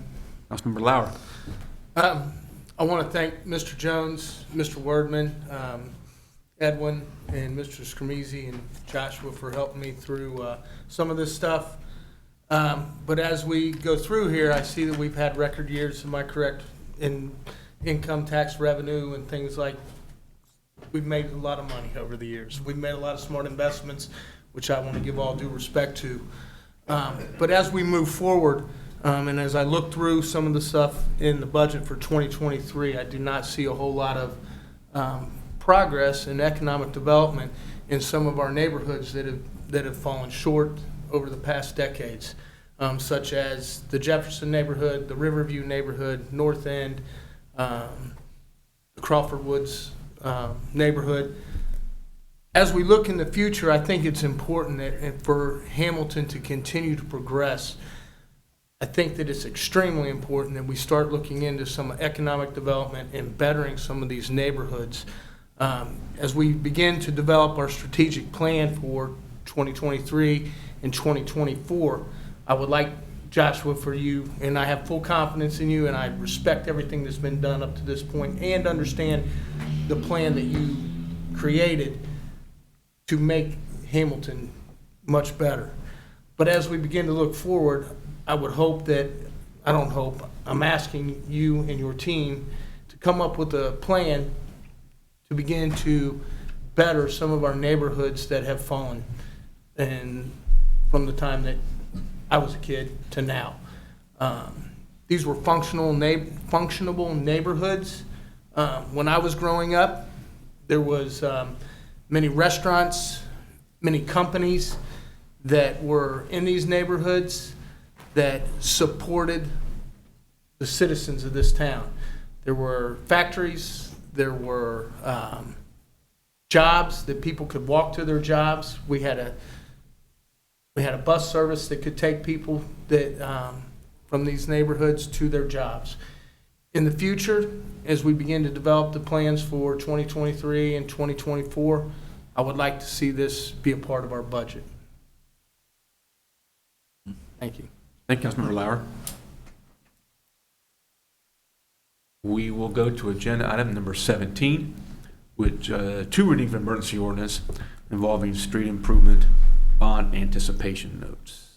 Councilmember Lauer. I want to thank Mr. Jones, Mr. Wordman, Edwin and Mr. Scremisi and Joshua for helping me through some of this stuff. But as we go through here, I see that we've had record years, am I correct, in income tax revenue and things like, we've made a lot of money over the years. We've made a lot of smart investments, which I want to give all due respect to. But as we move forward, and as I look through some of the stuff in the budget for 2023, I do not see a whole lot of progress in economic development in some of our neighborhoods that have fallen short over the past decades, such as the Jefferson neighborhood, the Riverview neighborhood, North End, the Crawford Woods neighborhood. As we look in the future, I think it's important that for Hamilton to continue to progress. I think that it's extremely important that we start looking into some economic development and bettering some of these neighborhoods. As we begin to develop our strategic plan for 2023 and 2024, I would like, Joshua, for you, and I have full confidence in you, and I respect everything that's been done up to this point, and understand the plan that you created to make Hamilton much better. But as we begin to look forward, I would hope that, I don't hope, I'm asking you and your team to come up with a plan to begin to better some of our neighborhoods that have fallen, and from the time that I was a kid to now. These were functional neighborhoods. When I was growing up, there was many restaurants, many companies that were in these neighborhoods that supported the citizens of this town. There were factories, there were jobs that people could walk to their jobs. We had a bus service that could take people that from these neighborhoods to their jobs. In the future, as we begin to develop the plans for 2023 and 2024, I would like to see this be a part of our budget. Thank you. Thank you, Councilmember Lauer. We will go to agenda item number 17, which two reading of emergency ordinance involving street improvement bond anticipation notes.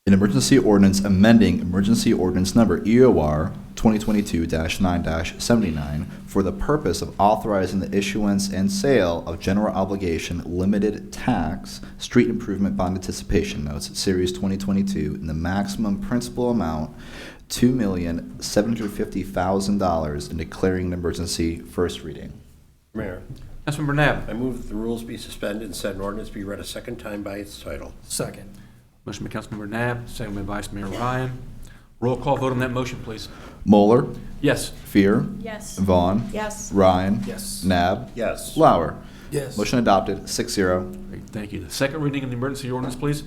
An emergency ordinance amending emergency ordinance number EOR 2022-9-79 for the purpose of authorizing the issuance and sale of general obligation limited tax street improvement bond anticipation notes, Series 2022, in the maximum principal amount $2,750,000 and declaring an emergency. First reading. Mayor, Councilmember Nab. I move that the rules be suspended and said ordinance be read a second time by its title. Second. Motion by Councilmember Nab, second by Vice Mayor Ryan. Roll call vote on that motion, please. Moeller. Yes. Fear. Yes. Vaughn. Yes. Ryan. Yes. Nab. Yes. Lauer. Yes. Motion adopted, 6-0. Great, thank you. The second reading of the emergency ordinance, please.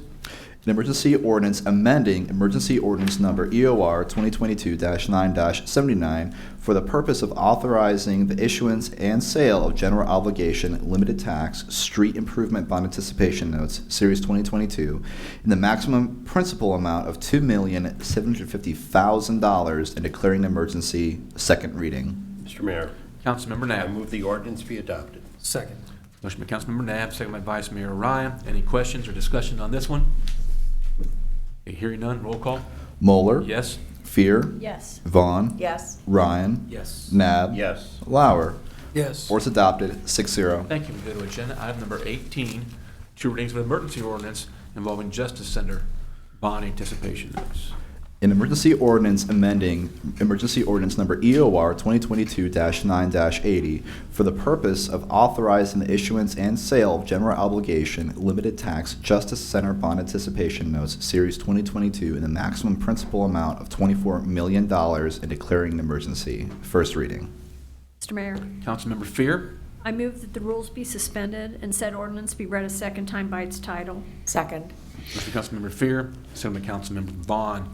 An emergency ordinance amending emergency ordinance number EOR 2022-9-79 for the purpose of authorizing the issuance and sale of general obligation limited tax street improvement bond anticipation notes, Series 2022, in the maximum principal amount of $2,750,000 and declaring an emergency. Second reading. Mr. Mayor, Councilmember I Nab. move the ordinance be adopted. Second. Motion by Councilmember Nab, second by Vice Mayor Ryan. Any questions or discussion on this one? Okay, hearing none, roll call. Moeller. Yes. Fear. Yes. Vaughn. Yes. Ryan. Yes. Nab. Yes. Lauer. Yes. Ordinance adopted, 6-0. Thank you. We go to agenda item number 18, two readings of emergency ordinance involving Justice Center bond anticipation notes. An emergency ordinance amending emergency ordinance number EOR 2022-9-80 for the purpose of authorizing the issuance and sale of general obligation limited tax Justice Center bond anticipation notes, Series 2022, in the maximum principal amount of $24 million and declaring an emergency. First reading. Mr. Mayor, Councilmember Fear. I move that the rules be suspended and said ordinance be read a second time by its title. Second. Motion by Councilmember Fear, second by Councilmember Vaughn.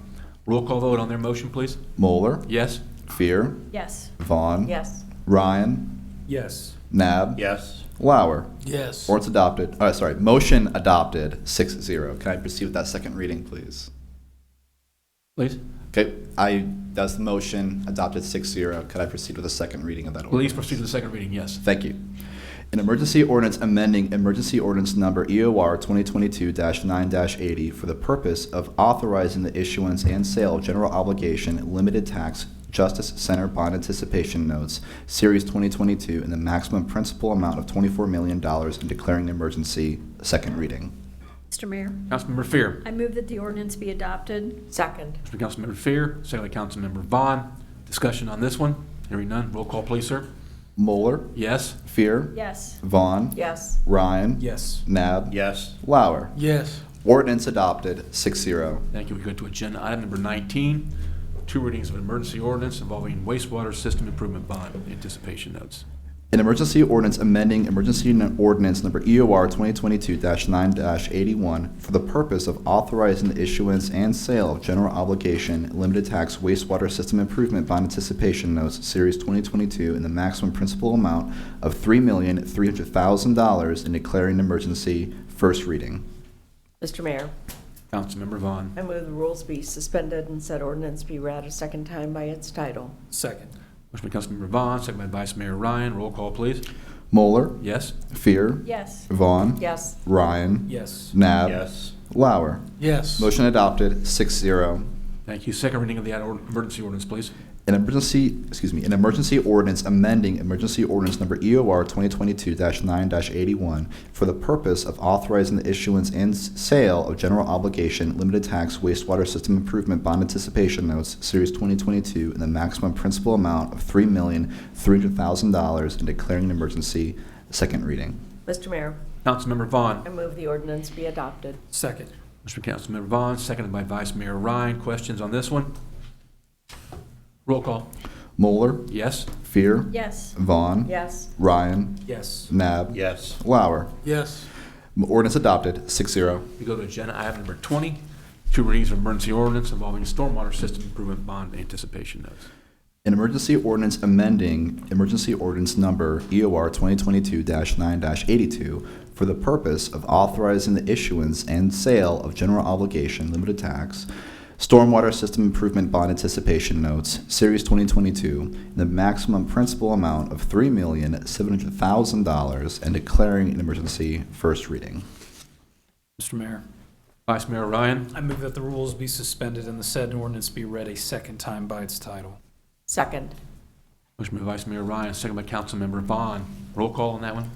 Roll call vote on their motion, please. Moeller. Yes. Fear. Yes. Vaughn. Yes. Ryan. Yes. Nab. Yes. Lauer. Yes. Ordinance adopted. Motion adopted, 6-0. Can I proceed with that second reading, please? Please. Okay, that's the motion adopted, 6-0. Could I proceed with the second reading of that Please ordinance? proceed to the second reading, yes. Thank you. An emergency ordinance amending emergency ordinance number EOR 2022-9-80 for the purpose of authorizing the issuance and sale of general obligation limited tax Justice Center bond anticipation notes, Series 2022, in the maximum principal amount of $24 million and declaring an emergency. Second reading. Mr. Mayor, Councilmember Fear. I move that the ordinance be adopted. Second. Motion by Councilmember Fear, second by Councilmember Vaughn. Discussion on this one? Hearing none. Roll call, please, sir. Moeller, Yes. Fear, Yes. Vaughn, Yes. Ryan, Yes. Nab, Yes. Lauer. Yes. Ordinance adopted, 6-0. Thank you. We go to agenda item number 19, 2 readings of an emergency ordinance involving wastewater system improvement bond anticipation notes. An emergency ordinance amending emergency ordinance number EOR 2022-9-81 for the purpose of authorizing the issuance and sale of general obligation limited tax wastewater system improvement bond anticipation notes, Series 2022, in the maximum principal amount of $3,300,000 and declaring an emergency. First reading. Mr. Mayor, Councilmember Vaughn. I move the rules be suspended and said ordinance be read a second time by its title. Second. Motion by Councilmember Vaughn, second by Vice Mayor Ryan. Roll call, please. Moeller, Yes. Fear, Yes. Vaughn, Yes. Ryan, Yes. Nab, Yes. Lauer. Yes. Motion adopted, 6-0. Thank you. Second reading of the emergency ordinance, please. An emergency ordinance amending emergency ordinance number EOR 2022-9-81 for the purpose of authorizing the issuance and sale of general obligation limited tax wastewater system improvement bond anticipation notes, Series 2022, in the maximum principal amount of $3,300,000 and declaring an emergency. Second reading. Mr. Mayor, Councilmember Vaughn. I move the ordinance be adopted. Second. Motion by Councilmember Vaughn, seconded by Vice Mayor Ryan. Questions on this one? Roll call. Moeller, Yes. Fear, Yes. Vaughn, Yes. Ryan, Yes. Nab, Yes. Lauer. Yes. Ordinance adopted, 6-0. We go to agenda item number 20, 2 readings of emergency ordinance involving stormwater system improvement bond anticipation notes. An emergency ordinance amending emergency ordinance number EOR 2022-9-82 for the purpose of authorizing the issuance and sale of general obligation limited tax stormwater system improvement bond anticipation notes, Series 2022, in the maximum principal amount of $3,700,000 and declaring an emergency. First reading. Mr. Mayor, Vice Mayor Ryan. I move that the rules be suspended and the said ordinance be read a second time by its title. Second. Motion by Vice Mayor Ryan, second by Councilmember Vaughn. Roll call on that one?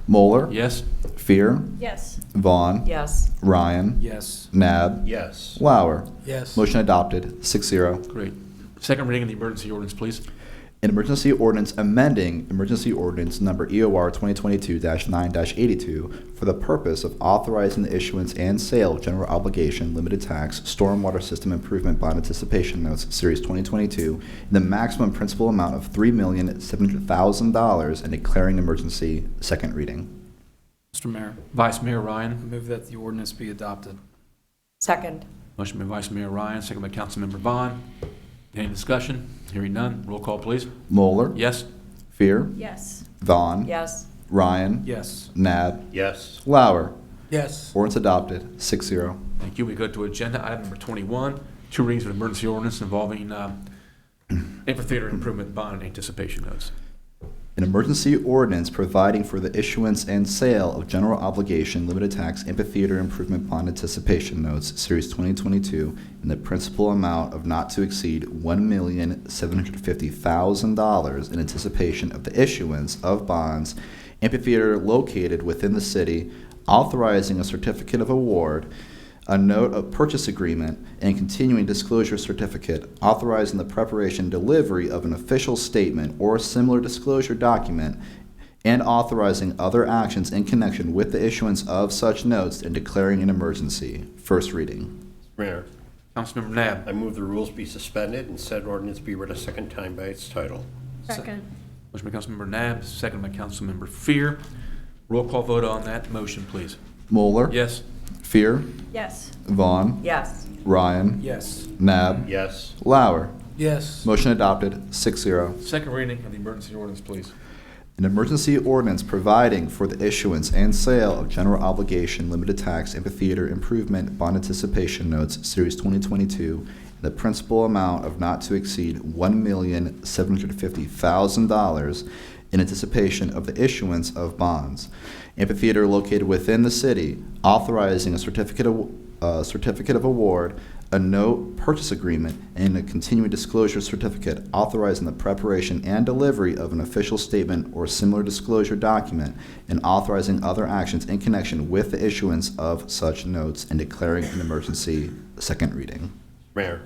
Moeller, Yes. Fear, Yes. Vaughn, Yes. Ryan, Yes. Nab, Yes. Lauer. Yes. Motion adopted, 6-0. Great. Second reading of the emergency ordinance, please. An emergency ordinance amending emergency ordinance number EOR 2022-9-82 for the purpose of authorizing the issuance and sale of general obligation limited tax stormwater system improvement bond anticipation notes, Series 2022, in the maximum principal amount of $3,700,000 and declaring an emergency. Second reading. Mr. Mayor, Vice Mayor I Ryan. move that the ordinance be adopted. Second. Motion by Vice Mayor Ryan, second by Councilmember Vaughn. Any discussion? Hearing none. Roll call, please. Moeller, Yes. Fear, Yes. Vaughn, Yes. Ryan, Yes. Nab, Yes. Lauer. Yes. Ordinance adopted, 6-0. Thank you. We go to agenda item number 21, 2 readings of emergency ordinance involving amphitheater improvement bond anticipation notes. An emergency ordinance providing for the issuance and sale of general obligation limited tax amphitheater improvement bond anticipation notes, Series 2022, in the principal amount of not to exceed $1,750,000 in anticipation of the issuance of bonds, amphitheater located within the city, authorizing a certificate of award, a note of purchase agreement, and continuing disclosure certificate, authorizing the preparation and delivery of an official statement or similar disclosure document, and authorizing other actions in connection with the issuance of such notes and declaring an emergency. First reading. Mayor, Councilmember Nab. I move the rules be suspended and said ordinance be read a second time by its title. Second. Motion by Councilmember Nab, second by Councilmember Fear. Roll call vote on that motion, please. Moeller, Yes. Fear, Yes. Vaughn, Yes. Ryan, Yes. Nab, Yes. Lauer. Yes. Motion adopted, 6-0. Second reading of the emergency ordinance, please. An emergency ordinance providing for the issuance and sale of general obligation limited tax amphitheater improvement bond anticipation notes, Series 2022, in the principal amount of not to exceed $1,750,000 in anticipation of the issuance of bonds. Amphitheater located within the city, authorizing a certificate of award, a note purchase agreement, and a continuing disclosure certificate authorizing the preparation and delivery of an official statement or similar disclosure document, and authorizing other actions in connection with the issuance of such notes and declaring an emergency. Second reading. Mayor,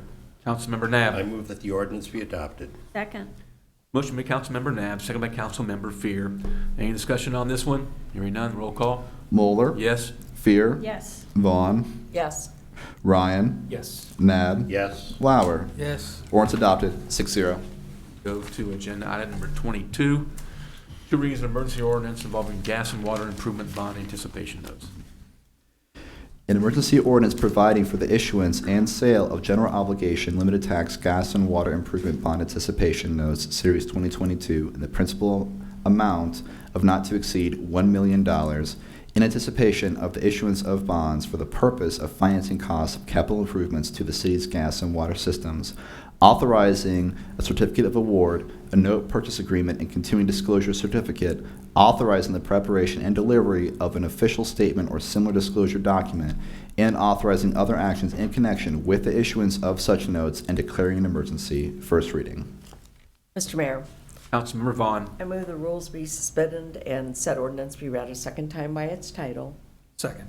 Councilmember Nab. I move that the ordinance be adopted. Second. Motion by Councilmember Nab, second by Councilmember Fear. Any discussion on this one? Hearing none, roll call. Moeller. Yes. Fear. Yes. Vaughn. Yes. Ryan. Yes. Nab. Yes. Lauer. Yes. Ordinance adopted, 6-0. Go to agenda item number 22. Two readings of emergency ordinance involving gas and water improvement bond anticipation notes. An emergency ordinance providing for the issuance and sale of general obligation limited tax gas and water improvement bond anticipation notes, Series 2022, in the principal amount of not to exceed $1 million in anticipation of the issuance of bonds for the purpose of financing costs of capital improvements to the city's gas and water systems, authorizing a certificate of award, a note purchase agreement, and continuing disclosure certificate, authorizing the preparation and delivery of an official statement or similar disclosure document, and authorizing other actions in connection with the issuance of such notes and declaring an emergency. First reading. Mr. Mayor, Councilmember Vaughn. I move the rules be suspended and said ordinance be read a second time by its title. Second.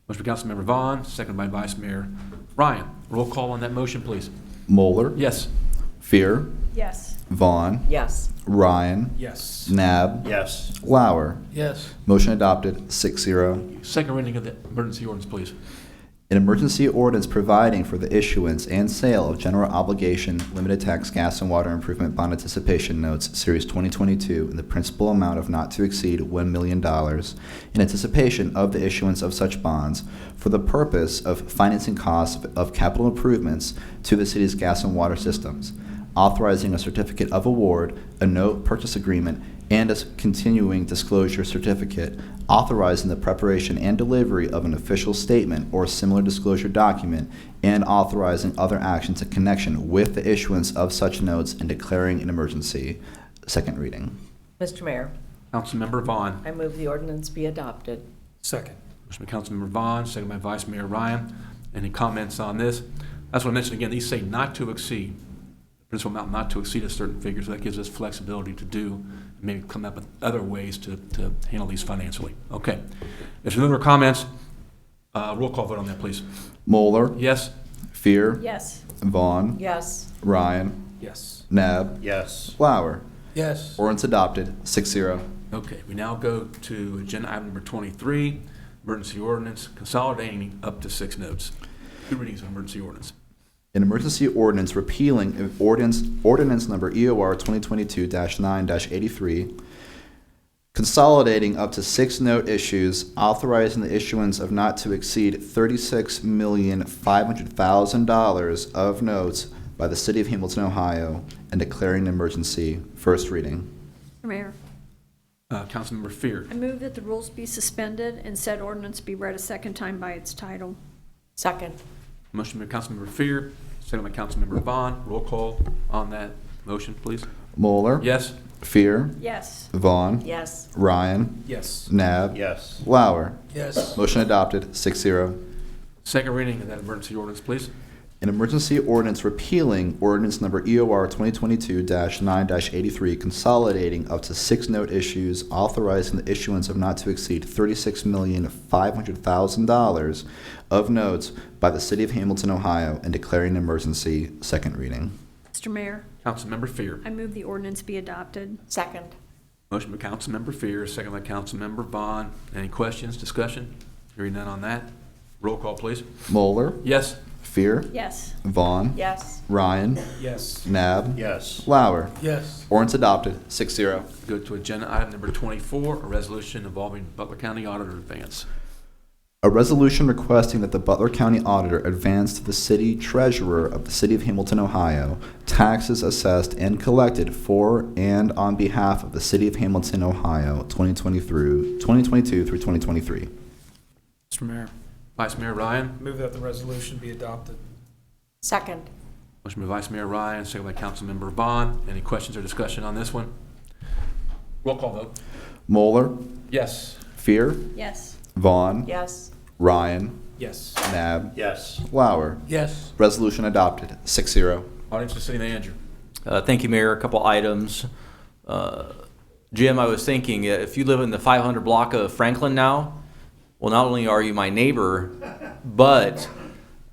Motion by Councilmember Vaughn, second by Vice Mayor Ryan. Roll call on that motion, please. Moeller. Yes. Fear. Yes. Vaughn. Yes. Ryan. Yes. Nab. Yes. Lauer. Yes. Motion adopted, 6-0. Second reading of the emergency ordinance, please. An emergency ordinance providing for the issuance and sale of general obligation limited tax gas and water improvement bond anticipation notes, Series 2022, in the principal amount of not to exceed $1 million in anticipation of the issuance of such bonds for the purpose of financing costs of capital improvements to the city's gas and water systems, authorizing a certificate of award, a note purchase agreement, and a continuing disclosure certificate, authorizing the preparation and delivery of an official statement or similar disclosure document, and authorizing other actions in connection with the issuance of such notes and declaring an emergency. Second reading. Mr. Mayor, Councilmember Vaughn. I move the ordinance be adopted. Second. Motion by Councilmember Vaughn, second by Vice Mayor Ryan. Any comments on this? That's what I mentioned again. These say not to exceed. Principal amount not to exceed a certain figure, so that gives us flexibility to do, maybe come up with other ways to handle these financially. Okay. If there's no other comments, roll call vote on that, please. Moeller. Yes? Fear. Yes. Vaughn. Yes. Ryan. Yes. Nab. Yes. Lauer. Yes. Ordinance adopted, 6-0. Okay, we now go to agenda item number 23, emergency ordinance, consolidating up to 6 notes. Two readings of emergency ordinance. An emergency ordinance repealing ordinance number EOR 2022-9-83, consolidating up to 6 note issues, authorizing the issuance of not to exceed $36,500,000 of notes by the City of Hamilton, Ohio, and declaring an emergency. First reading. Mr. Mayor, Councilmember Fear. I move that the rules be suspended and said ordinance be read a second time by its title. Second. Motion by Councilmember Fear, second by Councilmember Vaughn. Roll call on that motion, please. Moeller. Yes? Fear. Yes. Vaughn. Yes. Ryan. Yes. Nab. Yes. Lauer. Yes. Motion adopted, 6-0. Second reading of that emergency ordinance, please. An emergency ordinance repealing ordinance number EOR 2022-9-83, consolidating up to 6 note issues, authorizing the issuance of not to exceed $36,500,000 of notes by the City of Hamilton, Ohio, and declaring an emergency. Second reading. Mr. Mayor, Councilmember Fear. I move the ordinance be adopted. Second. Motion by Councilmember Fear, second by Councilmember Vaughn. Any questions, discussion? Hearing none on that. Roll call, please. Moeller. Yes? Fear. Yes. Vaughn. Yes. Ryan. Yes. Nab. Yes. Lauer. Yes. Ordinance adopted, 6-0. Go to agenda item number 24, a resolution involving Butler County Auditor advance. A resolution requesting that the Butler County Auditor advance to the City Treasurer of the City of Hamilton, Ohio, taxes assessed and collected for and on behalf of the City of Hamilton, Ohio, 2022 through 2023. Mr. Mayor, Vice Mayor Ryan. move that the resolution be adopted. Second. Motion by Vice Mayor Ryan, second by Councilmember Vaughn. Any questions or discussion on this one? Roll call vote. Moeller, Yes. Fear, Yes. Vaughn, Yes. Ryan, Yes. Nab, Yes. Lauer. Yes. Resolution adopted, 6-0. Audience to city manager. Thank you, Mayor. A couple items. Jim, I was thinking, if you live in the 500 block of Franklin now, well, not only are you my neighbor, but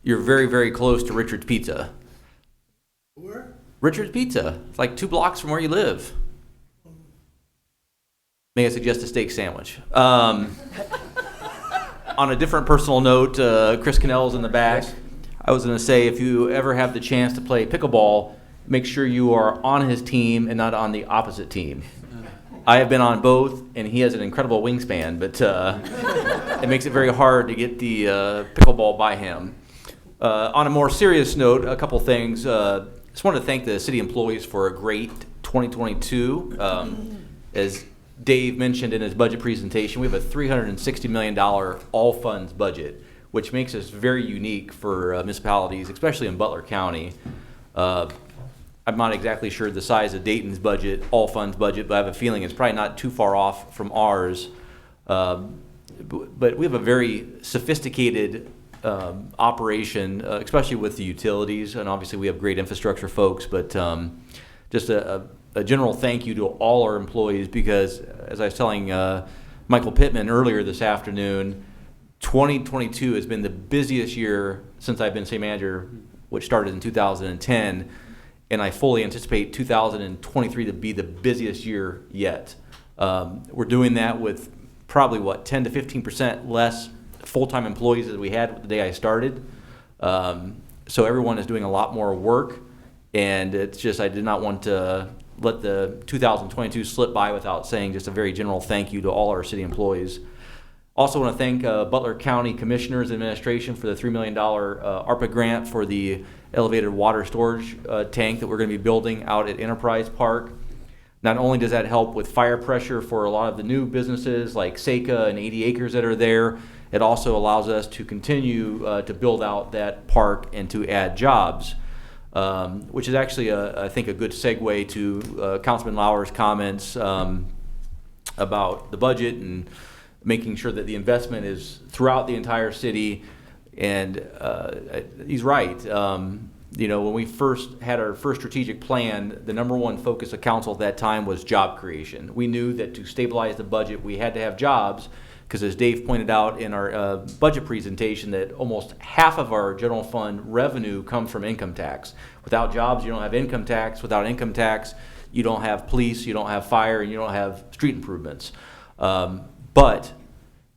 you're very, very close to Richard's Pizza. Where? Richard's Pizza. It's like 2 blocks from where you live. May I suggest a steak sandwich? On a different personal note, Chris Cannell's in the back. I was going to say, if you ever have the chance to play pickleball, make sure you are on his team and not on the opposite team. I have been on both, and he has an incredible wingspan, but it makes it very hard to get the pickleball by him. On a more serious note, a couple things. Just wanted to thank the city employees for a great 2022. As Dave mentioned in his budget presentation, we have a $360 million all funds budget, which makes us very unique for municipalities, especially in Butler County. I'm not exactly sure the size of Dayton's budget, all funds budget, but I have a feeling it's probably not too far off from ours. But we have a very sophisticated operation, especially with the utilities, and obviously we have great infrastructure folks, but just a general thank you to all our employees, because as I was telling Michael Pittman earlier this afternoon, 2022 has been the busiest year since I've been city manager, which started in 2010, and I fully anticipate 2023 to be the busiest year yet. We're doing that with probably, 10 to 15% less full-time employees as we had the day I started. So everyone is doing a lot more work, and it's just, I did not want to let the 2022 slip by without saying just a very general thank you to all our city employees. Also want to thank Butler County Commissioners Administration for the $3 million ARPA grant for the elevated water storage tank that we're going to be building out at Enterprise Park. Not only does that help with fire pressure for a lot of the new businesses like Seika and 80 Acres that are there, it also allows us to continue to build out that park and to add jobs, which is actually, I think, a good segue to Councilman Lauer's comments about the budget and making sure that the investment is throughout the entire city. And he's right. When we first had our first strategic plan, the number one focus of council at that time was job creation. We knew that to stabilize the budget, we had to have jobs, because as Dave pointed out in our budget presentation, that almost half of our general fund revenue comes from income tax. Without jobs, you don't have income tax. Without income tax, you don't have police, you don't have fire, and you don't have street improvements. But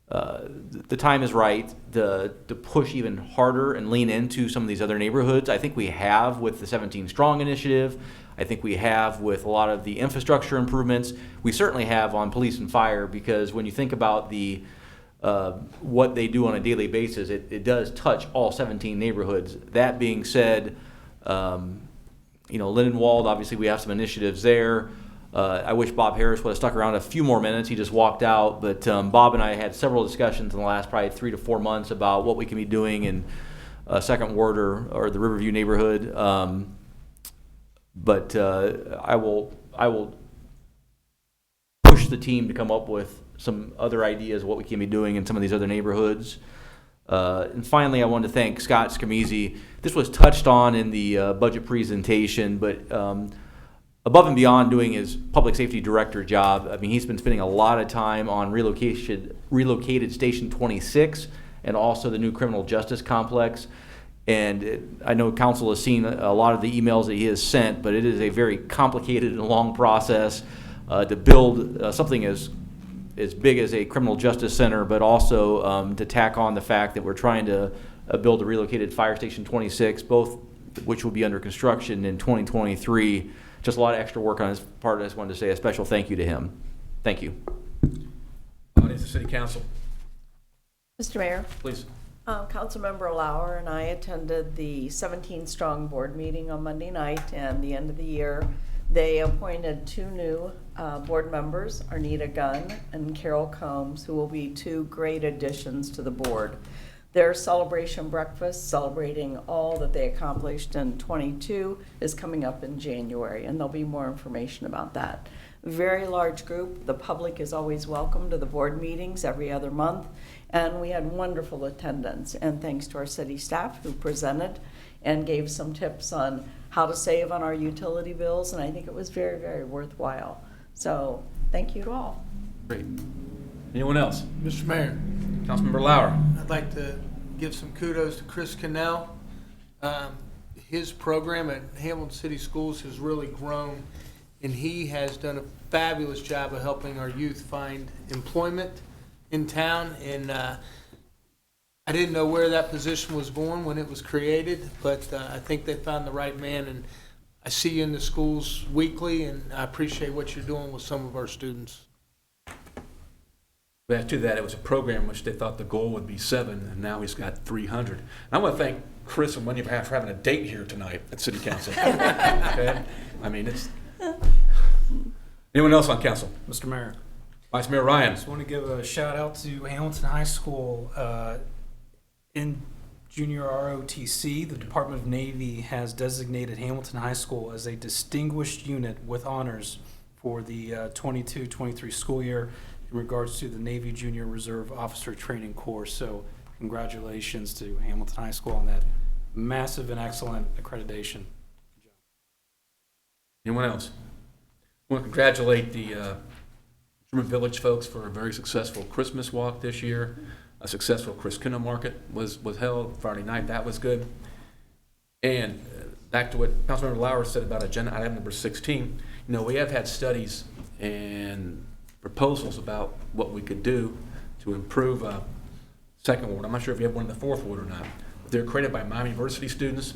the time is right to push even harder and lean into some of these other neighborhoods. I think we have with the 17 Strong initiative. I think we have with a lot of the infrastructure improvements. We certainly have on police and fire, because when you think about the what they do on a daily basis, it does touch all 17 neighborhoods. That being said, Lindenwald, obviously we have some initiatives there. I wish Bob Harris would have stuck around a few more minutes. He just walked out. But Bob and I had several discussions in the last probably 3 to 4 months about what we can be doing in Second Ward or the Riverview neighborhood. But I will push the team to come up with some other ideas of what we can be doing in some of these other neighborhoods. And finally, I wanted to thank Scott Scamizzi. This was touched on in the budget presentation, but above and beyond doing his public safety director job, I mean, he's been spending a lot of time on relocated Station 26 and also the new criminal justice complex. And I know council has seen a lot of the emails that he has sent, but it is a very complicated and long process to build something as big as a criminal justice center, but also to tack on the fact that we're trying to build a relocated fire station 26, both which will be under construction in 2023. Just a lot of extra work on his part. I just wanted to say a special thank you to him. Thank you. Audience of City Council. Mr. Mayor. Please. Councilmember Lauer and I attended the 17 Strong board meeting on Monday night, and the end of the year. They appointed 2 new board members, Arnita Gunn and Carol Combs, who will be 2 great additions to the board. Their celebration breakfast, celebrating all that they accomplished in 22, is coming up in January, and there'll be more information about that. very large group. The public is always welcome to the board meetings every other month. And we had wonderful attendance, and thanks to our city staff who presented and gave some tips on how to save on our utility bills, and I think it was very, very worthwhile. So thank you to all. Great. Anyone else? Mr. Mayor, Councilmember Lauer. I'd like to give some kudos to Chris Cannell. His program at Hamilton City Schools has really grown, and he has done a fabulous job of helping our youth find employment in town. And I didn't know where that position was going when it was created, but I think they found the right man. And I see you in the schools weekly, and I appreciate what you're doing with some of our students. But to that, it was a program which they thought the goal would be 7, and now he's got 300. And I want to thank Chris and Wendy for having a date here tonight at City Council. Okay? I mean, it's... Anyone else on council? Mr. Mayor. Vice Mayor Ryan. Just want to give a shout out to Hamilton High School. In junior ROTC, the Department of Navy has designated Hamilton High School as a distinguished unit with honors for the 22-23 school year in regards to the Navy Junior Reserve Officer Training course. So congratulations to Hamilton High School on that massive and excellent accreditation. Anyone else? I want to congratulate the Sherman Village folks for a very successful Christmas walk this year. A successful Christina market was held Friday night. That was good. And back to what Councilmember Lauer said about agenda item number 16, you know, we have had studies and proposals about what we could do to improve Second Ward. I'm not sure if you have one in the Fourth Ward or not. But they're created by Miami University students,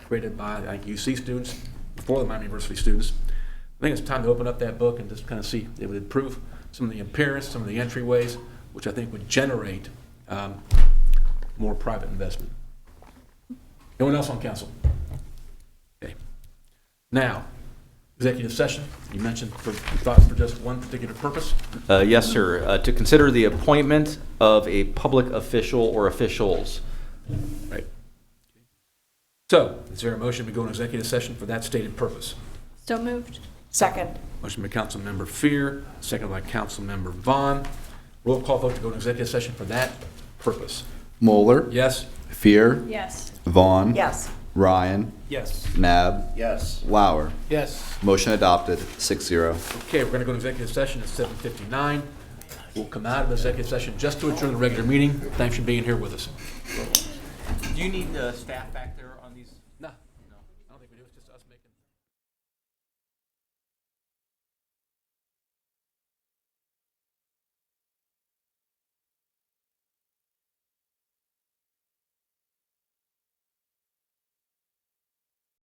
created by UC students, before the Miami University students. I think it's time to open up that book and just kind of see if it would improve some of the appearance, some of the entryways, which I think would generate more private investment. Anyone else on council? Okay. Now, executive session. You mentioned thoughts for just one particular purpose. Yes, sir. To consider the appointment of a public official or officials. Right. So, is there a motion to go into executive session for that stated purpose? So moved. Second. Motion by Councilmember Fear, second by Councilmember Vaughn. Roll call vote to go into executive session for that purpose. Moeller. Yes. Fear. Yes. Vaughn. Yes. Ryan. Yes. Nab. Yes. Lauer. Yes. Motion adopted, 6-0. Okay, we're going to go into executive session at 7:59. We'll come out of the executive session just to adjourn the regular meeting. Thanks for being here with us. Do you need staff back there?